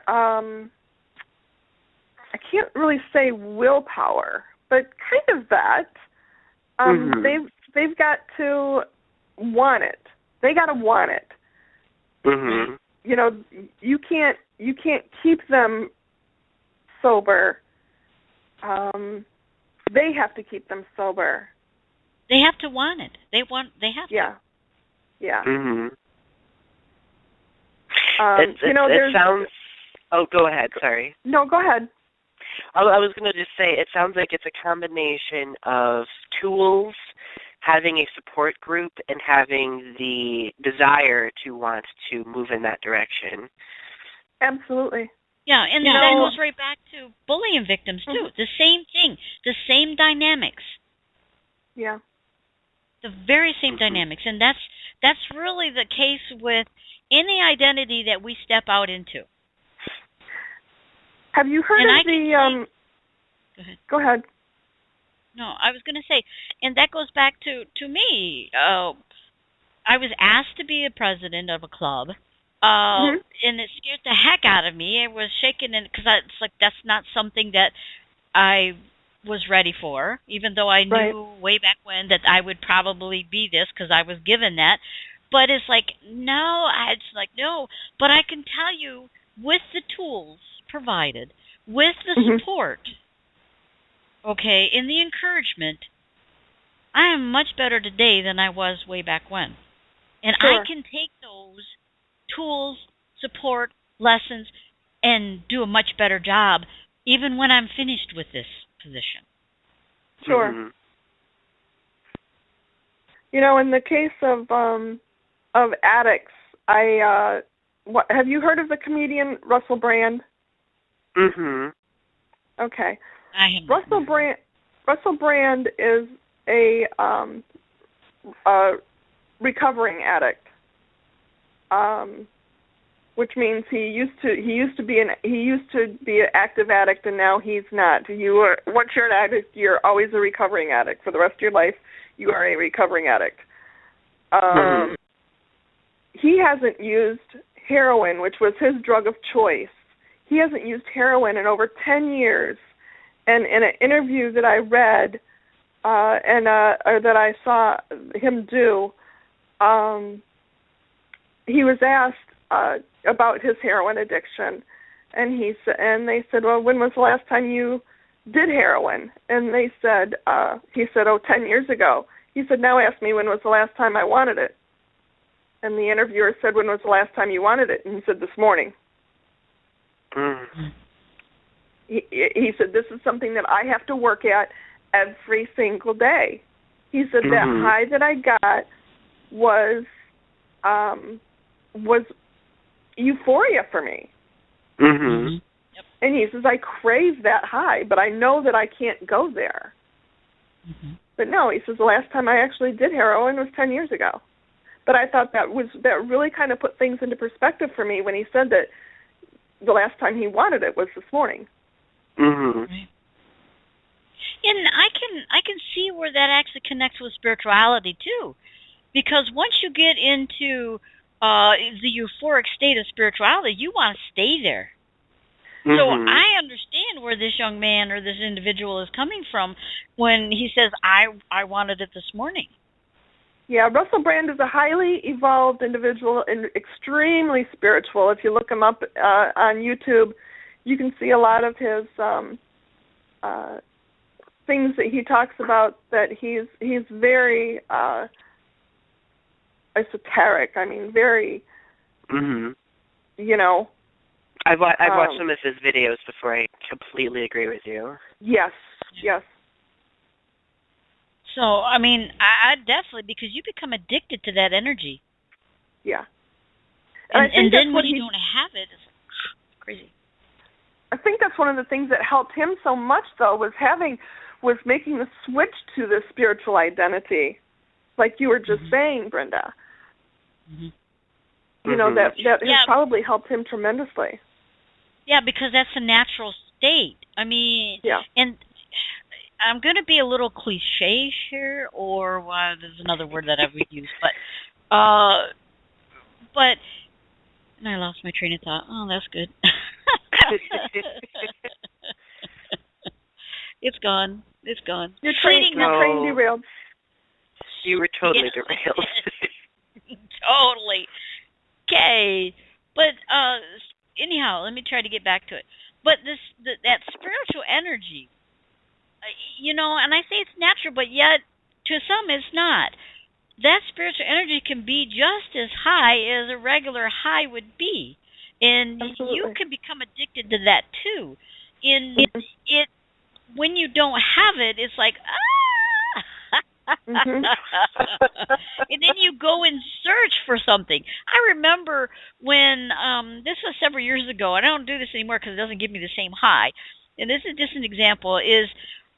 I can't really say willpower, but kind of that. They've got to want it. They got to want it. Mm-hmm. You can't keep them sober. They have to keep them sober. They have to want it. They have to. Yeah. Mm-hmm. It sounds. Oh, go ahead. Sorry. No, go ahead. I was going to just say, it sounds like it's a combination of tools, having a support group, and having the desire to want to move in that direction. Absolutely. Yeah, and that goes right back to bullying victims, too. Mm-hmm. The same thing, the same dynamics. Yeah. The very same dynamics. And that's really the case with any identity that we step out into. Have you heard of the... Go ahead. No, I was going to say, and that goes back to me. I was asked to be a president of a club, and it scared the heck out of me. I was shaking, because it's like that's not something that I was ready for, even though I knew way back when that I would probably be this because I was given that. But it's like, no, no. But I can tell you, with the tools provided, with the support, okay, and the encouragement, I am much better today than I was way back when. And I can take those tools, support, lessons, and do a much better job even when I'm finished with this position. Sure. Mm-hmm. You know, in the case of addicts, have you heard of the comedian Russell Brand? Mm-hmm. Okay. I have Russell Brand is a recovering addict, which means he used to be an active addict, and now he's not. Once you're an addict, you're always a recovering addict for the rest of your life. You are a recovering addict. He hasn't used heroin, which was his drug of choice. He hasn't used heroin in over 10 years. And in an interview that I read or that I saw him do, he was asked about his heroin addiction, and they said, "Well, when was the last time you did heroin?" And he said, "Oh, 10 years ago." He said, "Now ask me when was the last time I wanted it." And the interviewer said, "When was the last time you wanted it?" And he said, "This morning." Mm. He said, "This is something that I have to work at every single day." He said, "That high that I got was euphoria for me." Mm-hmm. Yep. And he says, "I crave that high, but I know that I can't go there." But no, he says, the last time I actually did heroin was 10 years ago. But I thought that really kind of put things into perspective for me when he said that the last time he wanted it was this morning. Mm-hmm. Right. And I can see where that actually connects with spirituality too, because once you get into the euphoric state of spirituality, you want to stay there. So I understand where this young man or this individual is coming from when he says, I wanted it this morning. Yeah, Russell Brand is a highly evolved individual and extremely spiritual. If you look him up on YouTube, you can see a lot of his things that he talks about, that he's very esoteric. I mean, very, you know. I've watched some of his videos before. I completely agree with you. Yes, yes. So, I mean, I definitely, because you become addicted to that energy. Yeah. And then when you don't have it, it's crazy. I think that's one of the things that helped him so much, though, was making the switch to the spiritual identity, like you were just saying, Brenda. You know, that has probably helped him tremendously. Yeah, because that's a natural state. I mean, and I'm going to be a little cliche here, or there's another word that I would use, but and I lost my train of thought. Oh, that's good. It's gone. It's gone. Your train derailed. You were totally derailed. Totally. Okay. But anyhow, let me try to get back to it. But that spiritual energy, you know, and I say it's natural, but yet to some it's not. That spiritual energy can be just as high as a regular high would be. And Absolutely. You can become addicted to that too. When you don't have it, it's like, and then you go and search for something. I remember when, this was several years ago, and I don't do this anymore because it doesn't give me the same high. And this is just an example, is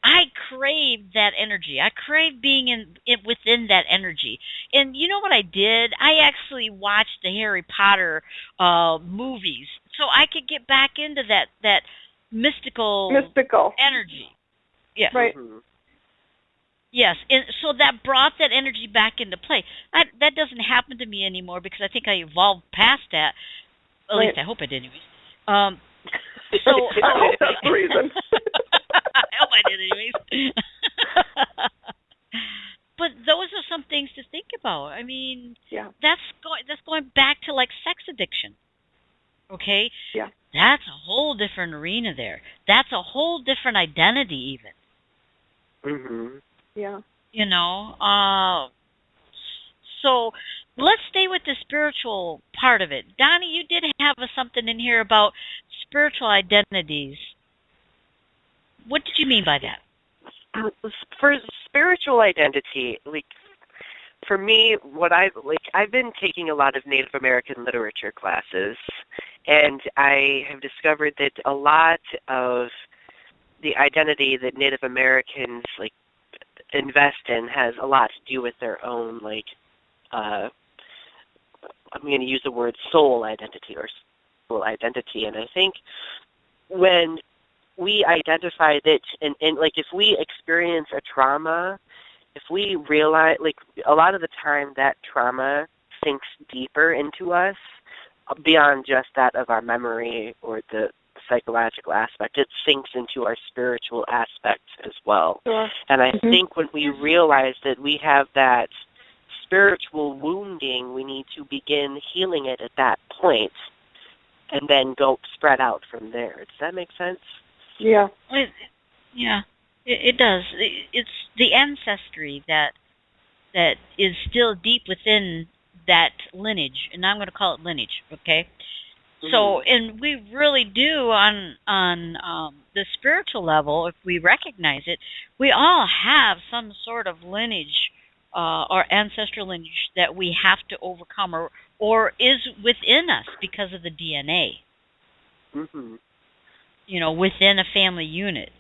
I crave that energy. I crave being within that energy. And you know what I did? I actually watched the Harry Potter movies so I could get back into that mystical energy. Yes. Right. Yes, and so that brought that energy back into play. That doesn't happen to me anymore because I think I evolved past that. At least I hope I did, anyways. So that's the reason. I hope I did, anyways. But those are some things to think about. I mean, Yeah. that's going back to like sex addiction. Okay? Yeah. That's a whole different arena there. That's a whole different identity even. Mhm. Yeah. You know? So let's stay with the spiritual part of it. Donnie, you did have something in here about spiritual identities. What did you mean by that? For spiritual identity, like for me, I've been taking a lot of Native American literature classes, and I have discovered that a lot of the identity that Native Americans like invest in has a lot to do with their own I'm going to use the word soul identity or soul identity, and I think when we identify that, and like if we experience a trauma, if we realize, like a lot of the time that trauma sinks deeper into us beyond just that of our memory or the psychological aspect, it sinks into our spiritual aspects as well. Sure. And I think when we realize that we have that spiritual wounding, we need to begin healing it at that point and then go spread out from there. Does that make sense? Yeah. It does. It's the ancestry that is still deep within that lineage, and I'm going to call it lineage, okay? Mm-hmm. So, and we really do on the spiritual level, if we recognize it, we all have some sort of lineage or ancestral lineage that we have to overcome or is within us because of the DNA. Mm-hmm. You know, within a family unit.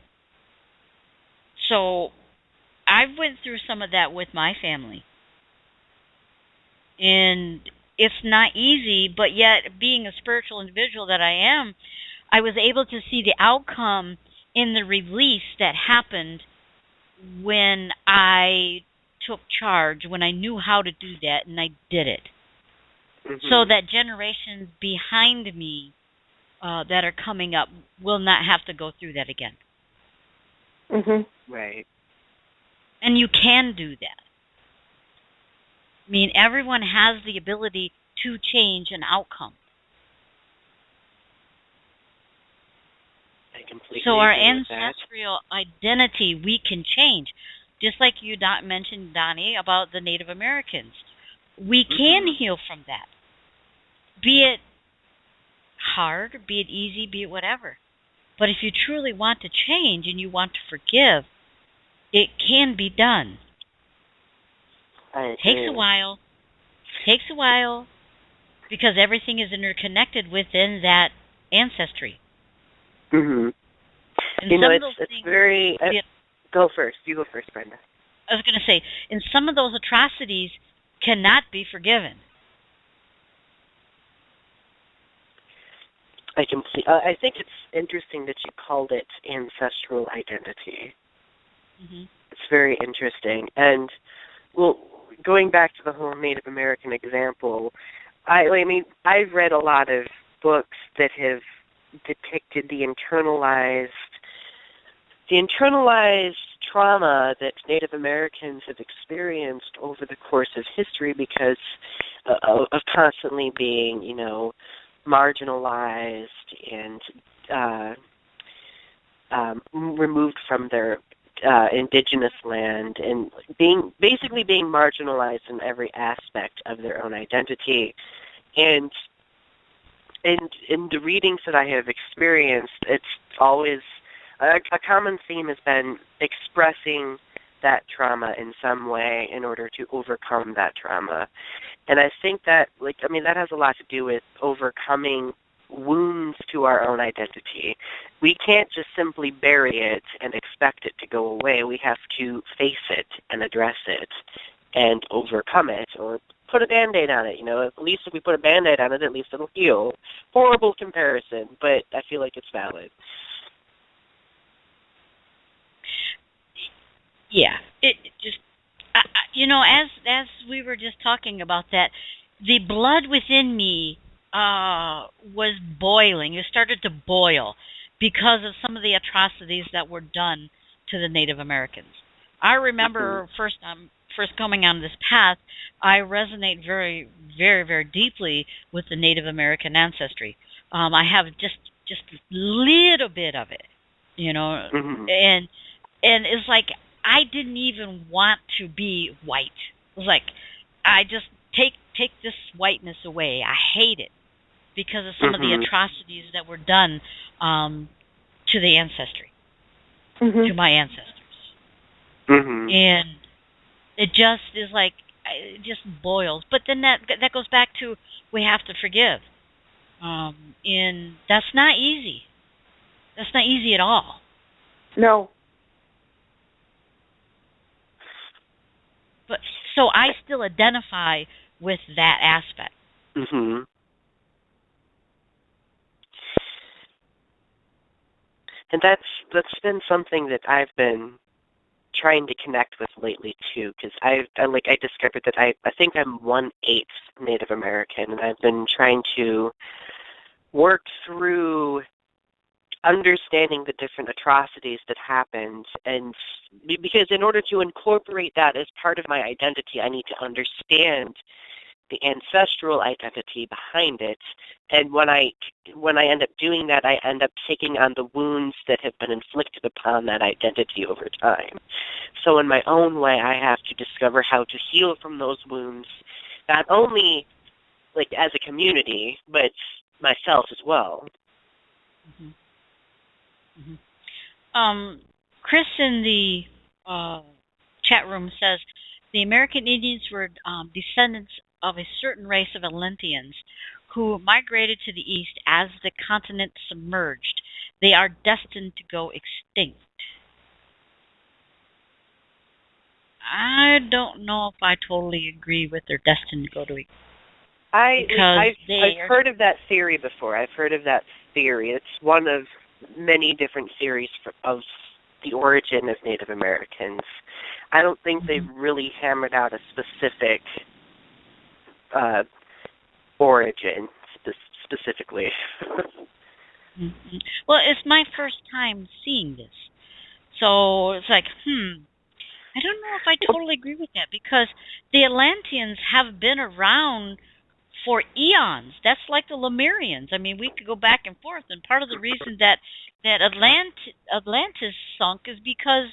So I went through some of that with my family. And it's not easy, but yet being a spiritual individual that I am, I was able to see the outcome in the release that happened when I took charge, when I knew how to do that, and I did it. Mm-hmm. So that generations behind me that are coming up will not have to go through that again. Mm-hmm. Right. And you can do that. I mean, everyone has the ability to change an outcome. I completely so our agree with ancestral identity, we can change. Just like you mentioned, Donnie, about the Native Americans. We can heal from that. Be it hard, be it easy, be it whatever. But if you truly want to change and you want to forgive, it can be done. Takes a while. Because everything is interconnected within that ancestry. Mm-hmm. And you know, it's very... go first. You go first, Brenda. I was going to say, and some of those atrocities cannot be forgiven. I think it's interesting that you called it ancestral identity. Mm-hmm. It's very interesting. And, well, going back to the whole Native American example, I mean, I've read a lot of books that have depicted the internalized trauma that Native Americans have experienced over the course of history because of constantly being, you know, marginalized and removed from their indigenous land and being marginalized in every aspect of their own identity. And in the readings that I have experienced, it's always a common theme has been expressing that trauma in some way in order to overcome that trauma. And I think that, that has a lot to do with overcoming wounds to our own identity. We can't just simply bury it and expect it to go away. We have to face it and address it and overcome it, or put a Band-Aid on it. You know, at least if we put a Band-Aid on it, at least it'll heal. Horrible comparison, but I feel like it's valid. Yeah, it just, as we were just talking about that, the blood within me was boiling. It started to boil because of some of the atrocities that were done to the Native Americans. I remember first coming on this path, I resonate very, very, very deeply with the Native American ancestry. I have just a little bit of it, you know, and it's like I didn't even want to be white. It was like I just take this whiteness away. I hate it because of some of the atrocities that were done to the ancestry, to my ancestors. And it just is like, it just boils. But then that goes back to, we have to forgive. And that's not easy. That's not easy at all. No. But so I still identify with that aspect. And that's been something that I've been trying to connect with lately too, because I discovered that I think I'm 1/8 Native American, and I've been trying to work through understanding the different atrocities that happened, and because in order to incorporate that as part of my identity, I need to understand the ancestral identity behind it. And when I end up doing that, I end up taking on the wounds that have been inflicted upon that identity over time. So in my own way, I have to discover how to heal from those wounds, not only like as a community, but myself as well. Chris in the chat room says the American Indians were descendants of a certain race of Atlanteans who migrated to the east as the continent submerged. They are destined to go extinct. I don't know if I totally agree with their destined to go to extinct. I've heard of that theory before. I've heard of that theory. It's one of many different theories of the origin of Native Americans. I don't think they've really hammered out a specific origin specifically. Well, it's my first time seeing this. So it's like, I don't know if I totally agree with that, because the Atlanteans have been around for eons. That's like the Lemurians. I mean, we could go back and forth, and part of the reason that Atlantis sunk is because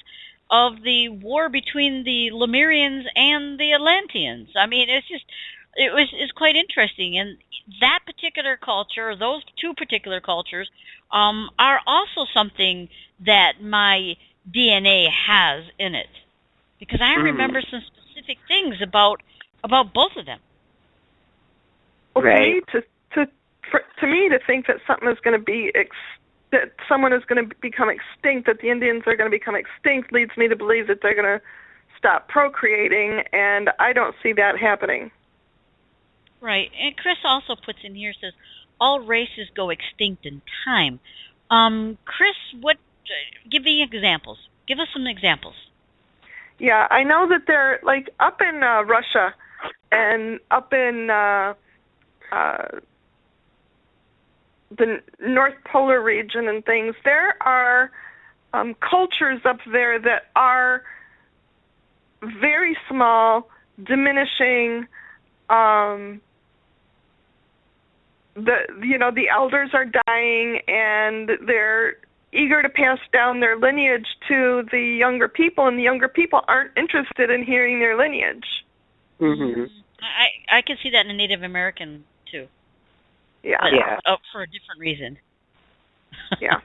of the war between the Lemurians and the Atlanteans. I mean, it's quite interesting, and that particular culture, those two particular cultures, are also something that my DNA has in it, because I remember some specific things about both of them. Well, right. To me, to think that something is going to be that someone is going to become extinct, that the Indians are going to become extinct, leads me to believe that they're going to stop procreating, and I don't see that happening. Right. And Chris also puts in here, says, all races go extinct in time. Chris, give me examples. Give us some examples. Yeah, I know that they're, like, up in Russia and up in the North Polar region and things, there are cultures up there that are very small, diminishing. The elders are dying, and they're eager to pass down their lineage to the younger people, and the younger people aren't interested in hearing their lineage. I can see that in a Native American too. Yeah. But, for a different reason. Yeah.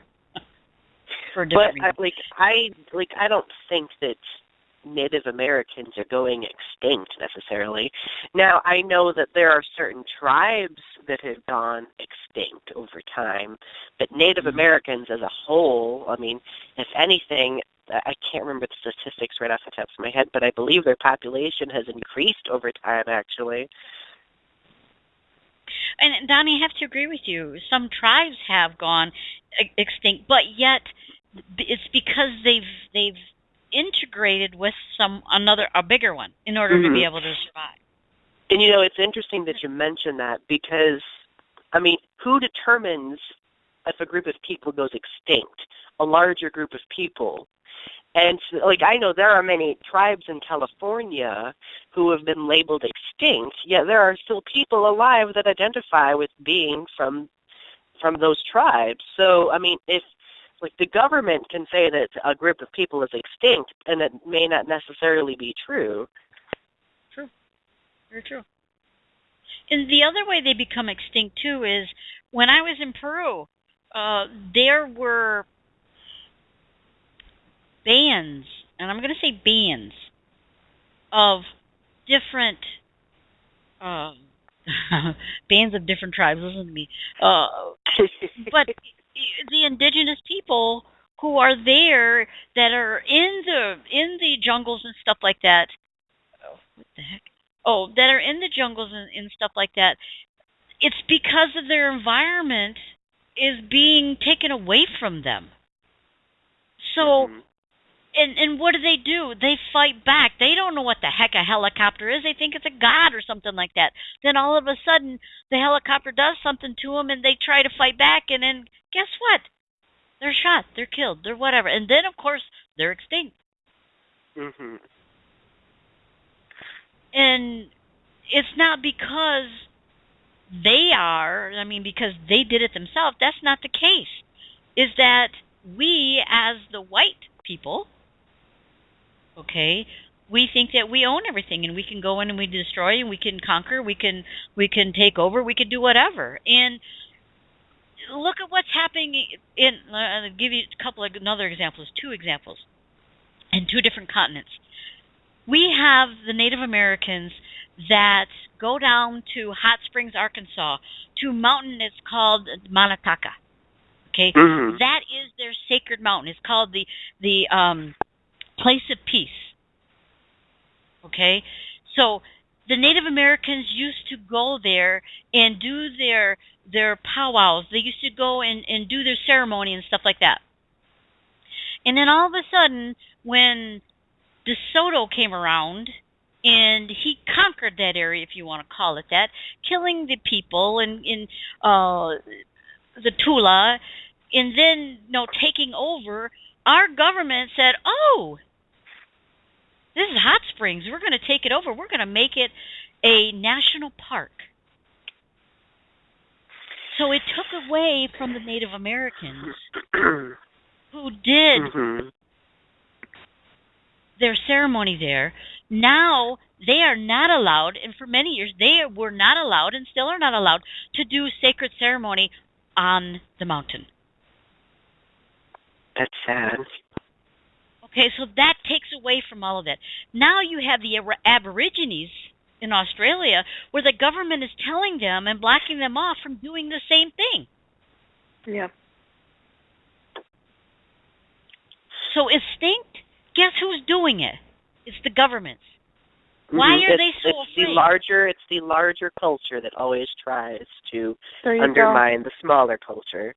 For a different reason. I don't think that Native Americans are going extinct necessarily. Now, I know that there are certain tribes that have gone extinct over time, but Native Americans as a whole, I mean, if anything, I can't remember the statistics right off the top of my head, but I believe their population has increased over time, actually. And Donny, I have to agree with you. Some tribes have gone extinct, but yet it's because they've integrated with a bigger one in order to be able to survive. And it's interesting that you mention that, because I mean, who determines if a group of people goes extinct? A larger group of people. And like I know there are many tribes in California who have been labeled extinct, yet there are still people alive that identify with being from those tribes. So I mean, if like the government can say that a group of people is extinct, and it may not necessarily be true. True. Very true. And the other way they become extinct too is when I was in Peru, there were bands, and I'm going to say bands of different uh, bands of different tribes. Listen to me, but the indigenous people who are there that are in the jungles and stuff like that. Oh, what the heck? Oh, that are in the jungles and stuff like that. It's because of their environment is being taken away from them. So, and what do? They fight back. They don't know what the heck a helicopter is. They think it's a god or something like that. Then all of a sudden, the helicopter does something to them, and they try to fight back, and then guess what? They're shot. They're killed. They're whatever. And then, of course, they're extinct. Mm-hmm. And it's not because they are, I mean, because they did it themselves. That's not the case. Is that we, as the white people, okay, we think that we own everything and we can go in and we destroy and we can conquer, we can take over, we can do whatever. And look at what's happening in, I'll give you a couple of another examples, two examples, in two different continents. We have the Native Americans that go down to Hot Springs, Arkansas, to a mountain that's called Manataka. Okay, that is their sacred mountain. It's called the place of peace. Okay, so the Native Americans used to go there and do their powwows. They used to go and do their ceremony and stuff like that. And then all of a sudden, when DeSoto came around, and he conquered that area, if you want to call it that, killing the people and the Tula, and then taking over. Our government said, "Oh, this is Hot Springs. We're going to take it over. We're going to make it a national park." So it took away from the Native Americans who did their ceremony there. Now they are not allowed, and for many years they were not allowed and still are not allowed to do sacred ceremony on the mountain. That's sad. Okay, so that takes away from all of that. Now you have the Aborigines in Australia where the government is telling them and blocking them off from doing the same thing. Yeah. So extinct, guess who's doing it? It's the governments. Why are they so afraid? It's the larger culture that always tries to undermine the smaller culture.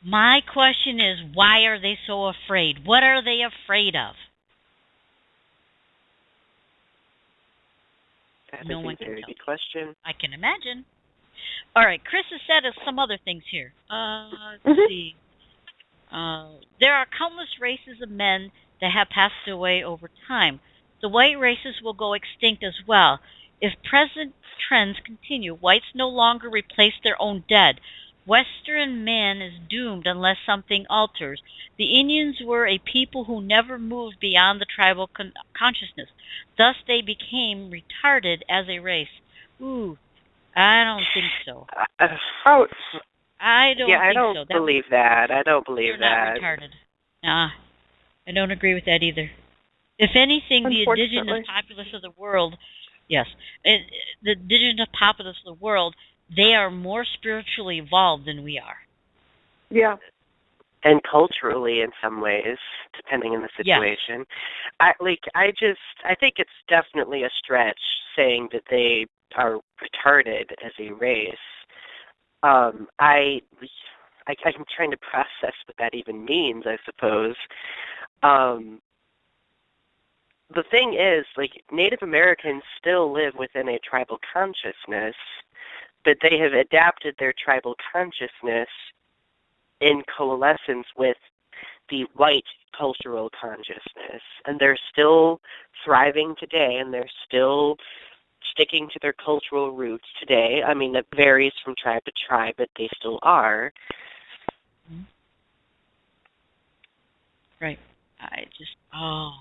My question is, why are they so afraid? What are they afraid of? That No is one a can very tell. good question. I can imagine. All right, Chris has said some other things here. Let's see. There are countless races of men that have passed away over time. The white races will go extinct as well. If present trends continue, whites no longer replace their own dead. Western man is doomed unless something alters. The Indians were a people who never moved beyond the tribal consciousness. Thus they became retarded as a race. Ooh, I don't think so. I don't believe that. I don't believe that. They're not retarded. Nah, I don't agree with that either. If anything, the indigenous populace of the world, yes, the indigenous populace of the world, they are more spiritually evolved than we are. Yeah. And culturally in some ways, depending on the situation. Yes. I think it's definitely a stretch saying that they are retarded as a race. I'm trying to process what that even means, I suppose. The thing is, Native Americans still live within a tribal consciousness, but they have adapted their tribal consciousness in coalescence with the white cultural consciousness, and they're still thriving today, and they're still sticking to their cultural roots today. I mean, it varies from tribe to tribe, but they still are. Right. I just, oh.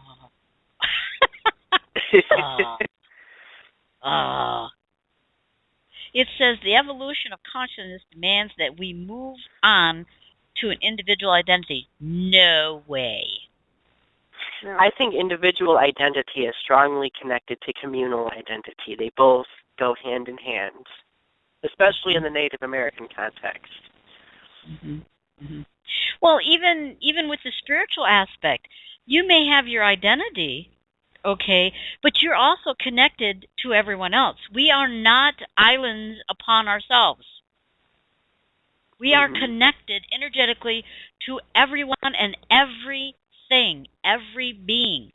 It says the evolution of consciousness demands that we move on to an individual identity. No way. No. I think individual identity is strongly connected to communal identity. They both go hand in hand, especially in the Native American context. Well, even with the spiritual aspect, you may have your identity, okay, but you're also connected to everyone else. We are not islands upon ourselves. We are connected energetically to everyone and everything, every being.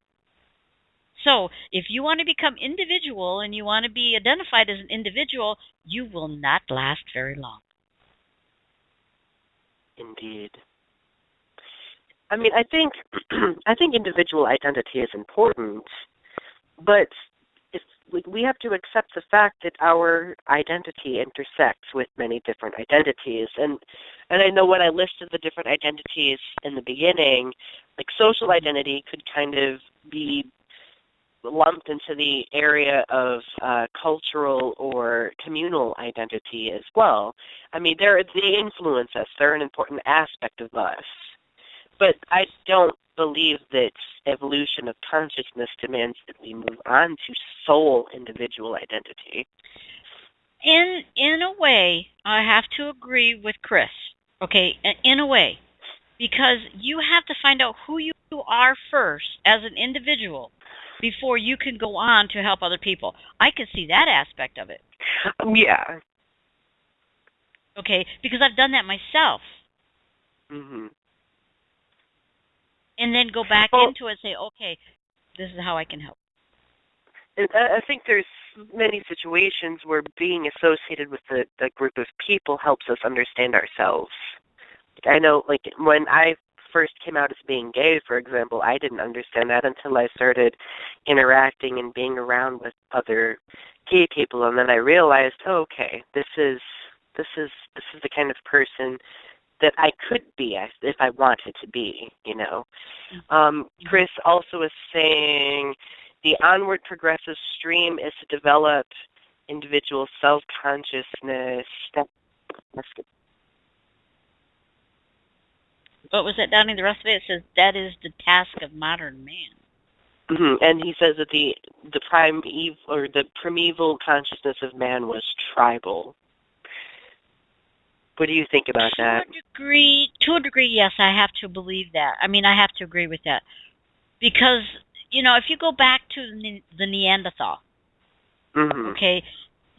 So if you want to become individual and you want to be identified as an individual, you will not last very long. Indeed. I mean, I think individual identity is important, but we have to accept the fact that our identity intersects with many different identities. And I know when I listed the different identities in the beginning, like social identity could kind of be lumped into the area of cultural or communal identity as well. I mean, they influence us. They're an important aspect of us. But I don't believe that evolution of consciousness demands that we move on to sole individual identity. In a way, I have to agree with Chris, okay, in a way, because you have to find out who you are first as an individual before you can go on to help other people. I can see that aspect of it. Yeah. Okay, because I've done that myself. And then go back into it and say, okay, this is how I can help. And I think there's many situations where being associated with the group of people helps us understand ourselves. I know, like, when I first came out as being gay, for example, I didn't understand that until I started interacting and being around with other gay people, and then I realized, oh, okay, this is the kind of person that I could be if I wanted to be, you know. Chris also is saying the onward progressive stream is to develop individual self-consciousness. That's good. What was that, Donnie? The rest of it says that is the task of modern man. And he says that the primeval consciousness of man was tribal. What do you think about that? To a degree, yes, I have to believe that. I mean, I have to agree with that. Because, you know, if you go back to the Neanderthal, okay,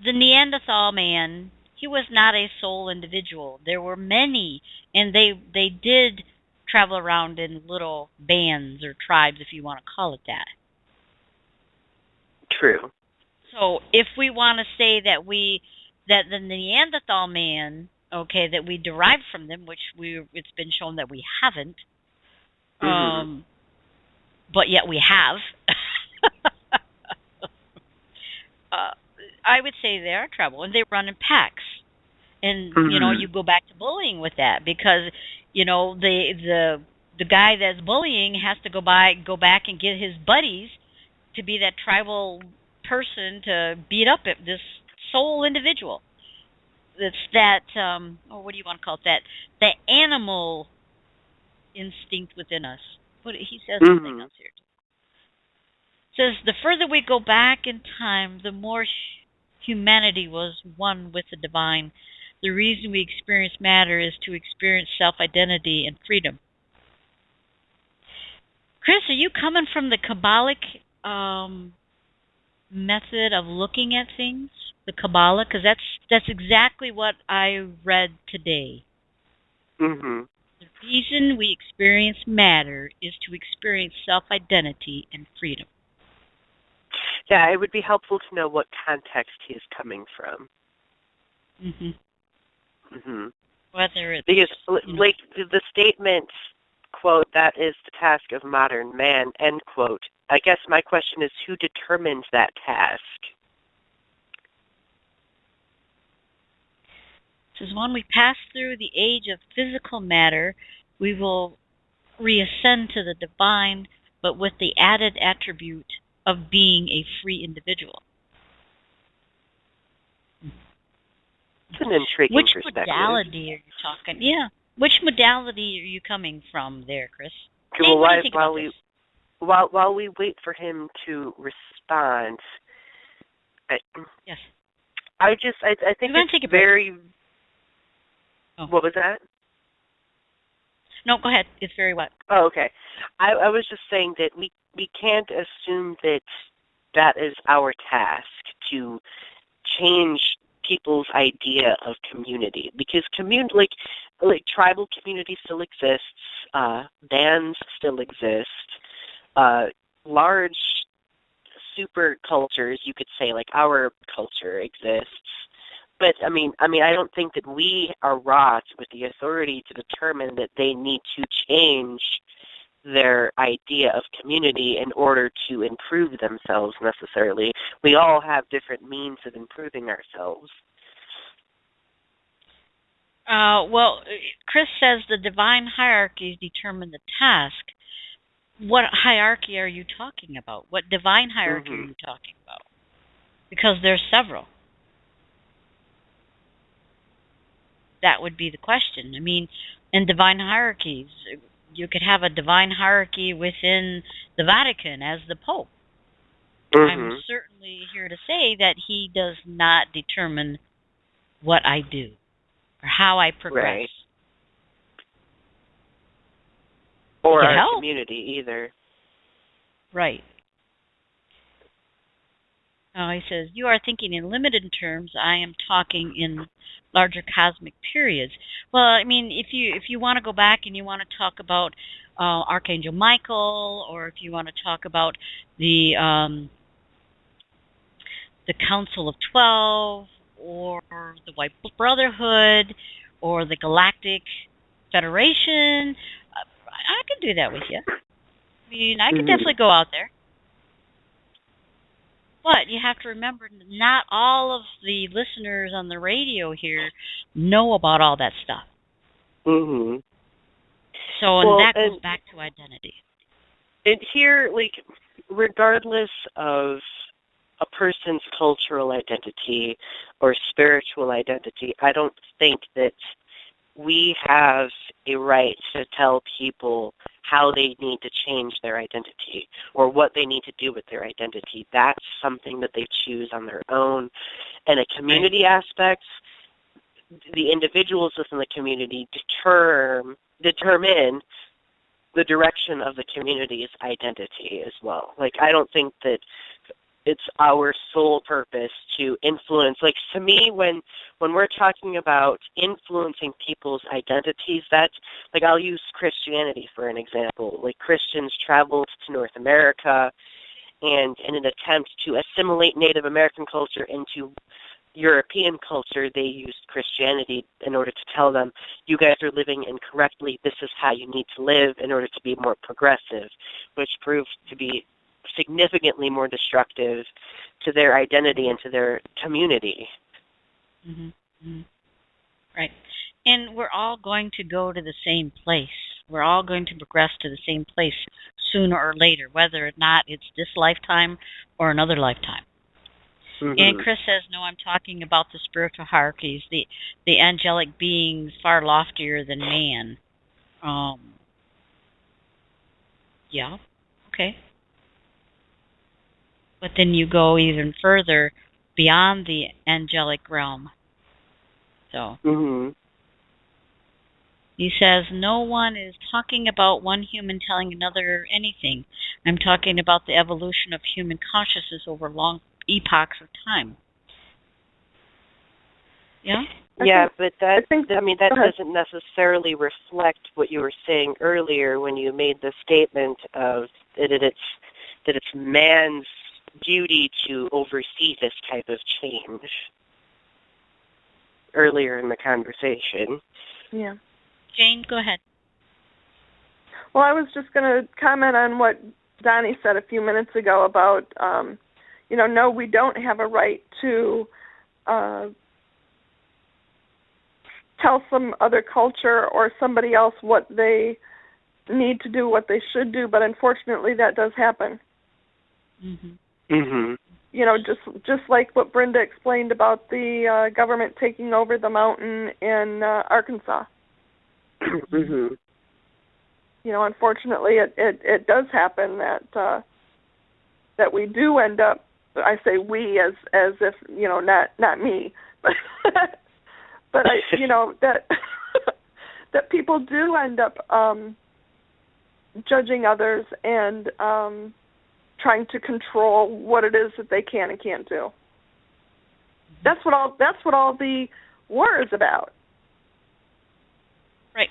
the Neanderthal man, he was not a sole individual. There were many, and they did travel around in little bands or tribes, if you want to call it that. True. So if we want to say that the Neanderthal man, okay, that we derived from them, which it's been shown that we haven't, but yet we have. I would say they are tribal, and they run in packs. And you know, you go back to bullying with that, because you know the guy that's bullying has to go back and get his buddies to be that tribal person to beat up at this sole individual. It's that what do you want to call it? The animal instinct within us. What he says something else here. Says the further we go back in time, the more humanity was one with the divine. The reason we experience matter is to experience self-identity and freedom. Chris, are you coming from the Kabbalic method of looking at things? The Kabbalah? Because that's exactly what I read today. The reason we experience matter is to experience self-identity and freedom. Yeah, it would be helpful to know what context he is coming from. Whether it's, because, like, the statement, quote, that is the task of modern man, end quote. I guess my question is, who determines that task? It says, when we pass through the age of physical matter, we will reascend to the divine, but with the added attribute of being a free individual. It's an intriguing Which perspective. modality are you talking? Yeah. Which modality are you coming from there, Chris? Okay, Jane, well, what do you think about this? while we wait for him to respond, Yes. I think it's very. Oh. What was that? No, go ahead. It's very what? Oh, okay. I was just saying that we can't assume that is our task to change people's idea of community, because like tribal community still exists, bands still exist, large super cultures, you could say, like our culture exists. But I mean, I don't think that we are wrought with the authority to determine that they need to change their idea of community in order to improve themselves necessarily. We all have different means of improving ourselves. Well, Chris says the divine hierarchies determine the task. What hierarchy are you talking about? What divine hierarchy are you talking about? Because there's several. That would be the question. I mean, in divine hierarchies, you could have a divine hierarchy within the Vatican as the Pope. I'm certainly here to say that he does not determine what I do or how I progress. Right. Or our community either. Right. He says, you are thinking in limited terms. I am talking in larger cosmic periods. Well, I mean, if you want to go back and you want to talk about Archangel Michael, or if you want to talk about the Council of 12, or the White Brotherhood, or the Galactic Federation, I can do that with you. I mean, I could definitely go out there. But you have to remember, not all of the listeners on the radio here know about all that stuff. Mm-hmm. So, and that goes back to identity. And here, like, regardless of a person's cultural identity or spiritual identity, I don't think that we have a right to tell people how they need to change their identity or what they need to do with their identity. That's something that they choose on their own. And a community aspect, the individuals within the community determine the direction of the community's identity as well. Like, I don't think that it's our sole purpose to influence. Like, to me, when we're talking about influencing people's identities, that's, like, I'll use Christianity for an example. Like, Christians traveled to North America, and in an attempt to assimilate Native American culture into European culture, they used Christianity in order to tell them, you guys are living incorrectly, this is how you need to live in order to be more progressive, which proved to be significantly more destructive to their identity and to their community. Mm-hmm. Mm-hmm. Right. And we're all going to go to the same place. We're all going to progress to the same place sooner or later, whether or not it's this lifetime or another lifetime. Mm-hmm. And Chris says, no, I'm talking about the spiritual hierarchies, the angelic beings far loftier than man. Yeah, okay. But then you go even further beyond the angelic realm. So he says, no one is talking about one human telling another anything. I'm talking about the evolution of human consciousness over long epochs of time. Yeah? Yeah, but that doesn't necessarily reflect what you were saying earlier when you made the statement of that it's man's duty to oversee this type of change earlier in the conversation. Yeah. Jane, go ahead. Well, I was just going to comment on what Donny said a few minutes ago about, no, we don't have a right to tell some other culture or somebody else what they need to do, what they should do, but unfortunately that does happen. Just like what Brenda explained about the government taking over the mountain in Arkansas. Unfortunately, it does happen that we do end up. I say we as if not me, but but that that people do end up judging others and trying to control what it is that they can and can't do. That's what all the war is about. Right.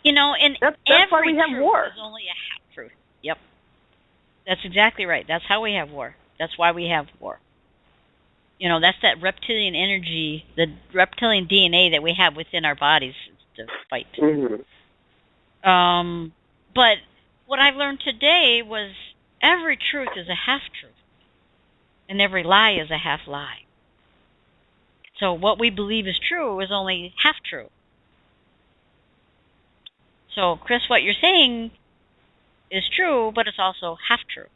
And that's why we have war. Is only a half truth. Yep. That's exactly right. That's how we have war. That's why we have war. That's that reptilian energy, the reptilian DNA that we have within our bodies to fight. But what I've learned today was every truth is a half-truth, and every lie is a half-lie. So what we believe is true is only half-true. So, Chris, what you're saying is true, but it's also half-true.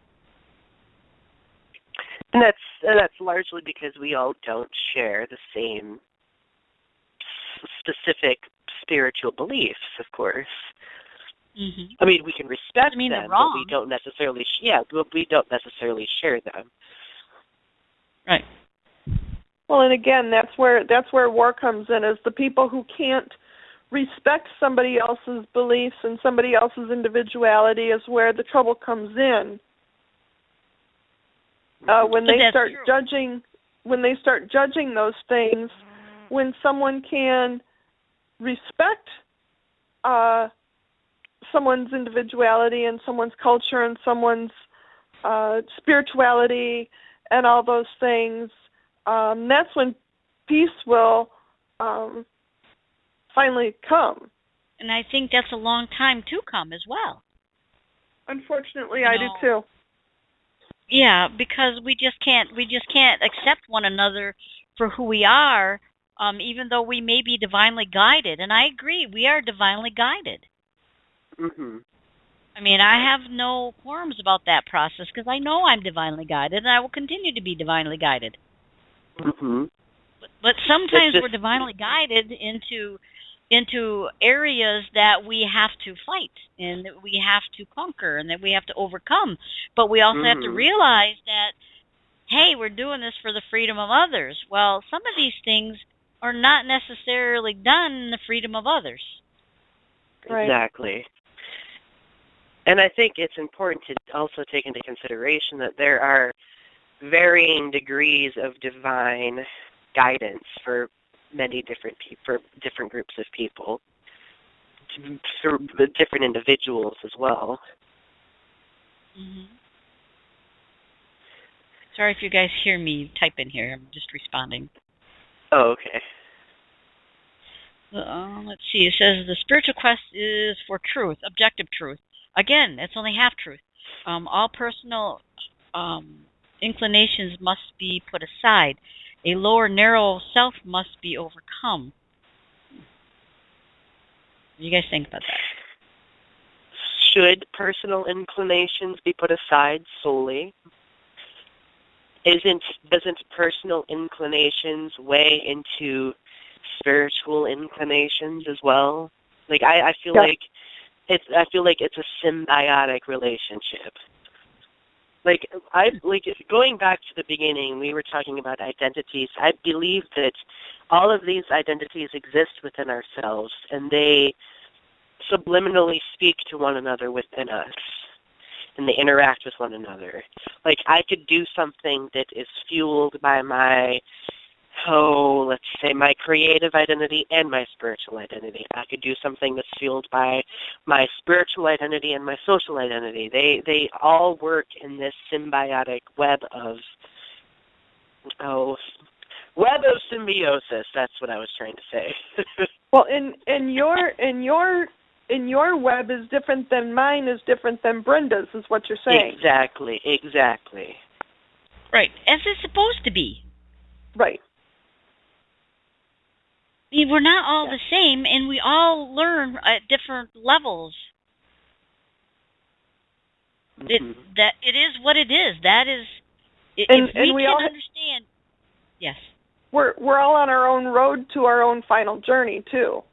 And that's largely because we all don't share the same specific spiritual beliefs, of course. I mean, we can respect them, but we don't necessarily. But we don't necessarily share them. Right. Well, and again, that's where war comes in. Is the people who can't respect somebody else's beliefs and somebody else's individuality is where the trouble comes in. When they start judging those things, when someone can respect someone's individuality and someone's culture and someone's spirituality and all those things, that's when peace will finally come. And I think that's a long time to come as well. Unfortunately, I do too. Yeah, because we just can't accept one another for who we are, even though we may be divinely guided. And I agree, we are divinely guided. I mean, I have no qualms about that process because I know I'm divinely guided, and I will continue to be divinely guided. But sometimes we're divinely guided into areas that we have to fight and that we have to conquer and that we have to overcome. But we also have to realize that, hey, we're doing this for the freedom of others. Well, some of these things are not necessarily done in the freedom of others. Right. Exactly. And I think it's important to also take into consideration that there are varying degrees of divine guidance for many different groups of people, for different individuals as well. Sorry if you guys hear me type in here. I'm just responding. Oh, okay. Let's see. It says the spiritual quest is for truth, objective truth. Again, that's only half truth. All personal inclinations must be put aside. A lower, narrow self must be overcome. What do you guys think about that? Should personal inclinations be put aside solely? Doesn't personal inclinations weigh into spiritual inclinations as well? Like I feel like it's a symbiotic relationship. Going back to the beginning, we were talking about identities. I believe that all of these identities exist within ourselves, and they subliminally speak to one another within us, and they interact with one another. Like, I could do something that is fueled by my creative identity and my spiritual identity. I could do something that's fueled by my spiritual identity and my social identity. They all work in this symbiotic web of symbiosis. That's what I was trying to say. Well, in your in your web is different than mine is different than Brenda's, is what you're saying. Exactly. Right, as it's supposed to be. Right. I mean, we're not all the same, and we all learn at different levels. That it is what it is. That is, if we can understand. Yes. We're all on our own road to our own final journey too.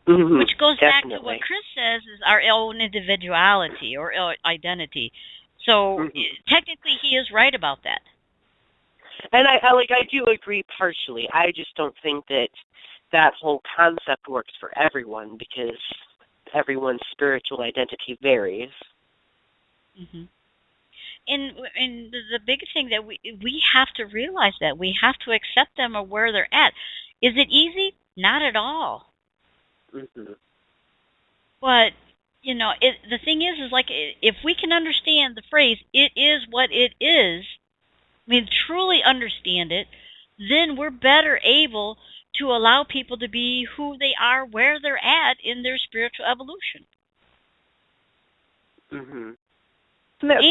Which goes back to what Chris says is our own individuality or identity. So technically, he is right about that. And I do agree partially. I just don't think that whole concept works for everyone because everyone's spiritual identity varies. And the big thing that we have to realize that we have to accept them or where they're at. Is it easy? Not at all. But the thing is like if we can understand the phrase "it is what it is," I mean, truly understand it, then we're better able to allow people to be who they are, where they're at in their spiritual evolution. And that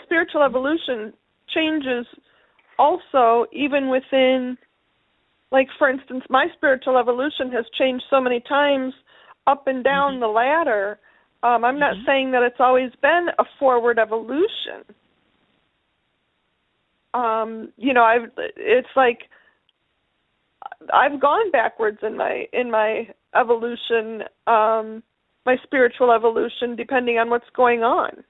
spiritual evolution changes also even within, like, for instance, my spiritual evolution has changed so many times up and down the ladder. I'm not saying that it's always been a forward evolution. It's like I've gone backwards in my evolution, my spiritual evolution, depending on what's going on.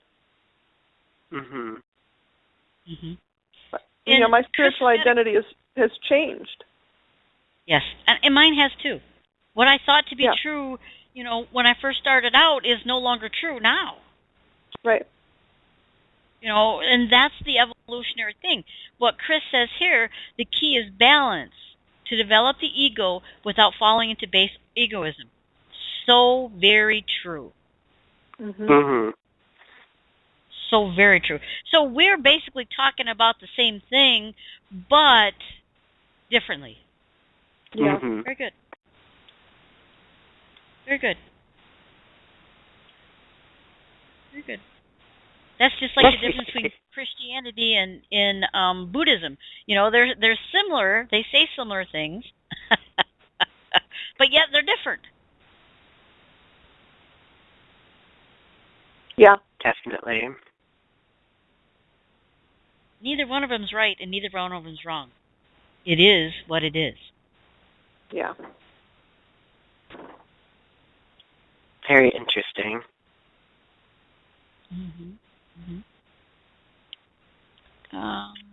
My spiritual identity has changed. Yes, and mine has too. What I thought to be true, when I first started out, is no longer true now. Right. And that's the evolutionary thing. What Chris says here, the key is balance, to develop the ego without falling into base egoism. So very true. So very true. So we're basically talking about the same thing, but differently. Yeah. Very good. Very good. Very good. That's just like the difference between Christianity and Buddhism. They're similar. They say similar things, but yet they're different. Yeah, definitely. Neither one of them's right, and neither one of them's wrong. It is what it is. Yeah. Very interesting.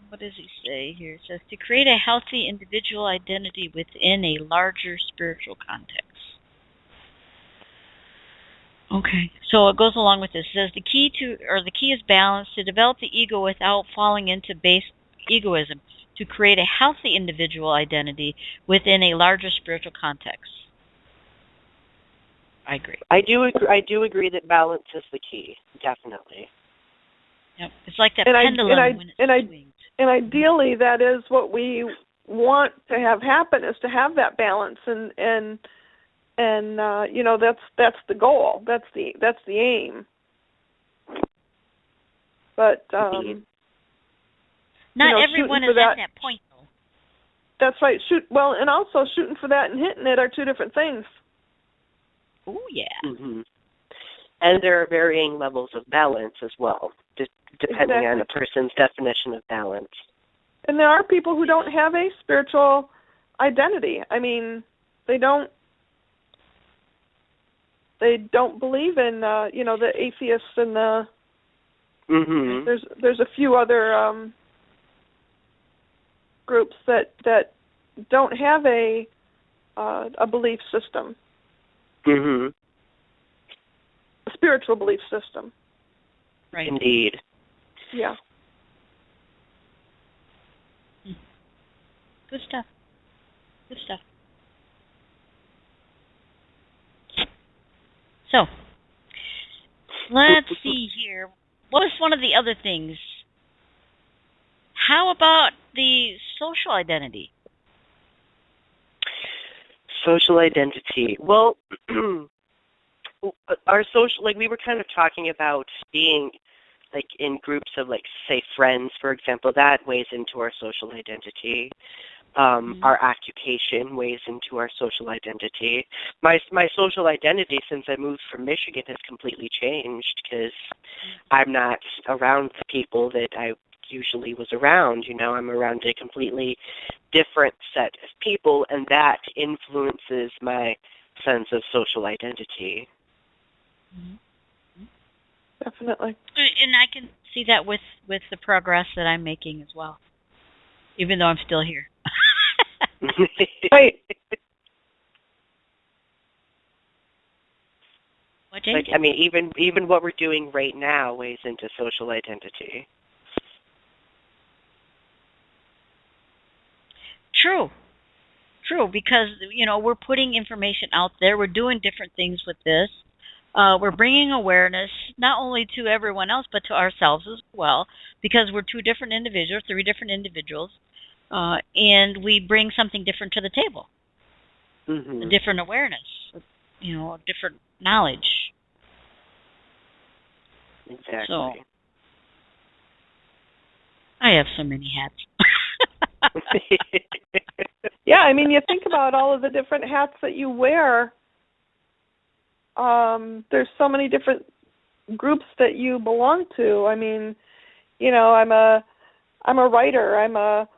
What does he say here? It says, to create a healthy individual identity within a larger spiritual context. Okay, so it goes along with this. It says the key is balance, to develop the ego without falling into base egoism, to create a healthy individual identity within a larger spiritual context. I agree. I do agree that balance is the key, definitely. Yep. It's like that pendulum when it swings. And ideally, that is what we want to have happen, is to have that balance, and that's the goal. That's the aim. But not everyone is at that point, though. That's right. And also shooting for that and hitting it are two different things. Oh yeah. And there are varying levels of balance as well, depending on a person's definition of balance. And there are people who don't have a spiritual identity. I mean, they don't believe in the atheists and the there's a few other groups that don't have a belief system. A spiritual belief system. Right. Indeed. Yeah. Good stuff. Good stuff. So, let's see here. What was one of the other things? How about the social identity? Social identity. Well, our social, like we were kind of talking about being like in groups of like say friends, for example, that weighs into our social identity. Our occupation weighs into our social identity. My social identity since I moved from Michigan has completely changed because I'm not around the people that I usually was around. You know, I'm around a completely different set of people, and that influences my sense of social identity. Definitely. And I can see that with the progress that I'm making as well, even though I'm still here. Right. What, Jane? Like, I mean, even what we're doing right now weighs into social identity. True, because we're putting information out there. We're doing different things with this. We're bringing awareness not only to everyone else but to ourselves as well, because we're three different individuals, and we bring something different to the table. A different awareness, a different knowledge. Exactly. So, I have so many hats. Yeah, I mean, you think about all of the different hats that you wear. There's so many different groups that you belong to. I mean, I'm a writer. I'm a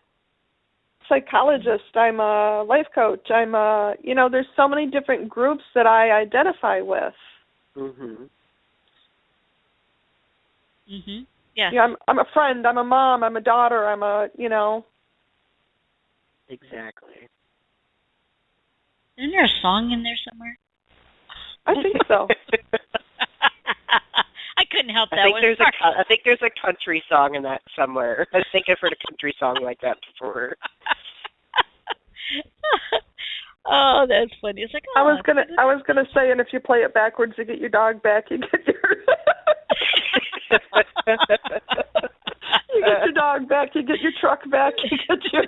psychologist. I'm a life coach. There's so many different groups that I identify with. Yeah. Yeah, I'm a friend. I'm a mom. I'm a daughter. I'm a. Exactly. Isn't there a song in there somewhere? I think so. I couldn't help that. I think there's a country song in that somewhere. I think I've heard a country song like that before. Oh, that's funny. It's like, I was gonna say, and if you play it backwards, you get your dog back. You get your you get your dog back. You get your truck back. You get your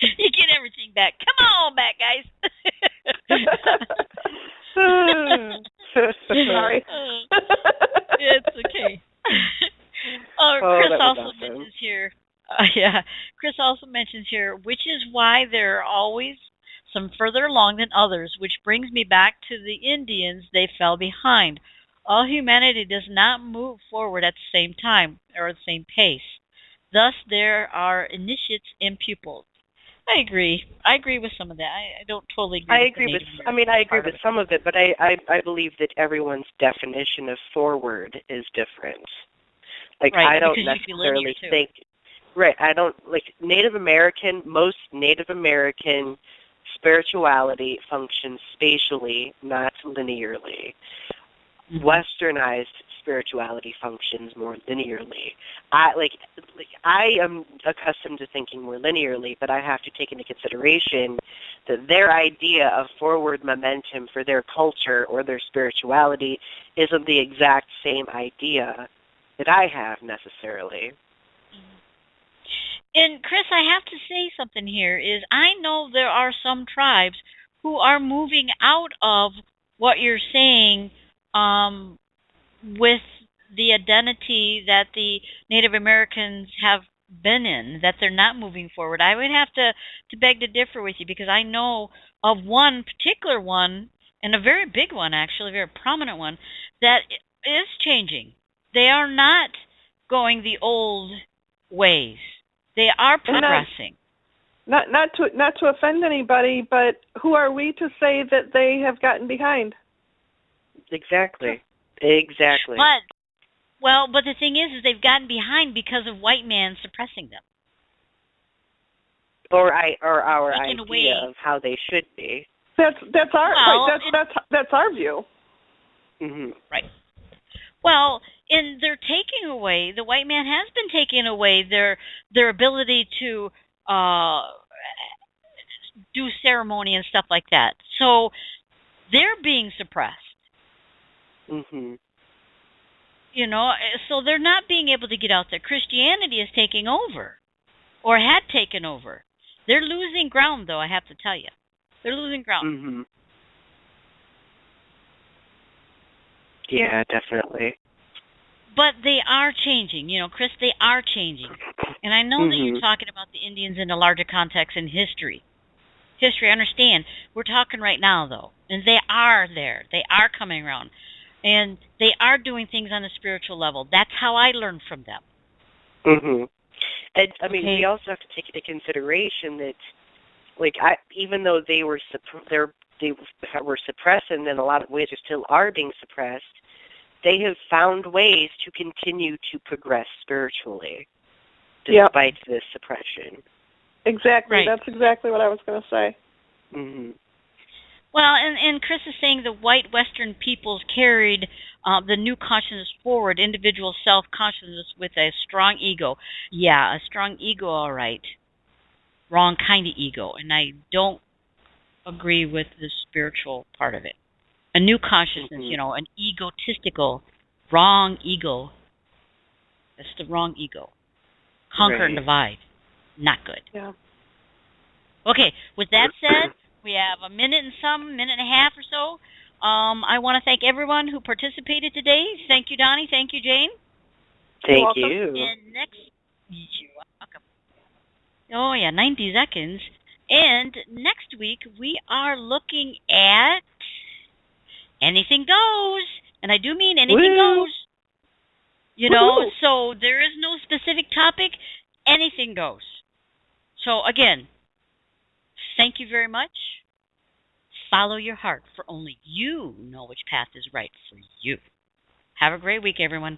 you get everything back. Come on back, guys. Sorry. It's okay. Chris also mentions here. Chris also mentions here, which is why there are always some further along than others, which brings me back to the Indians. They fell behind. All humanity does not move forward at the same time or at the same pace. Thus, there are initiates and pupils. I agree. I agree with some of that. I don't totally agree. I agree with some of it, but I believe that everyone's definition of forward is different. Like, right, I don't necessarily think. Right, I don't, like, most Native American spirituality functions spatially, not linearly. Westernized spirituality functions more linearly. I am accustomed to thinking more linearly, but I have to take into consideration that their idea of forward momentum for their culture or their spirituality isn't the exact same idea that I have necessarily. And Chris, I have to say something here is I know there are some tribes who are moving out of what you're saying with the identity that the Native Americans have been in, that they're not moving forward. I would have to beg to differ with you, because I know of one particular one, and a very big one actually, a very prominent one, that is changing. They are not going the old ways. They are progressing. Not to offend anybody, but who are we to say that they have gotten behind? Exactly. But the thing is they've gotten behind because of white man suppressing them. Or our idea of how they should be. That's our view. Mm-hmm. Right. Well, and they're taking away, the white man has been taking away their ability to do ceremony and stuff like that. So they're being suppressed. So they're not being able to get out there. Christianity is taking over, or had taken over. They're losing ground, though, I have to tell you. They're losing ground. Yeah, definitely. But they are changing, Chris, they are changing. And I know that you're talking about the Indians in a larger context in history. History, I understand. We're talking right now, though. And they are there. They are coming around. And they are doing things on a spiritual level. That's how I learned from them. And, I mean, we also have to take into consideration that, like, even though they were suppressed, and in a lot of ways they still are being suppressed, they have found ways to continue to progress spiritually despite this suppression. Exactly. Right. That's exactly what I was going to say. Well, and Chris is saying the white Western peoples carried the new consciousness forward, individual self-consciousness with a strong ego. Yeah, a strong ego, all right. Wrong kind of ego. And I don't agree with the spiritual part of it. A new consciousness, an egotistical, wrong ego. That's the wrong ego. Conquer and divide. Not good. Yeah. Okay, with that said, we have a minute and a half or so. I want to thank everyone who participated today. Thank you, Donny. Thank you, Jane. Thank you. And you're welcome. Oh, yeah, 90 seconds. And next week, we are looking at anything goes. And I do mean anything goes. So there is no specific topic. Anything goes. So, again, thank you very much. Follow your heart, for only you know which path is right for you. Have a great week, everyone.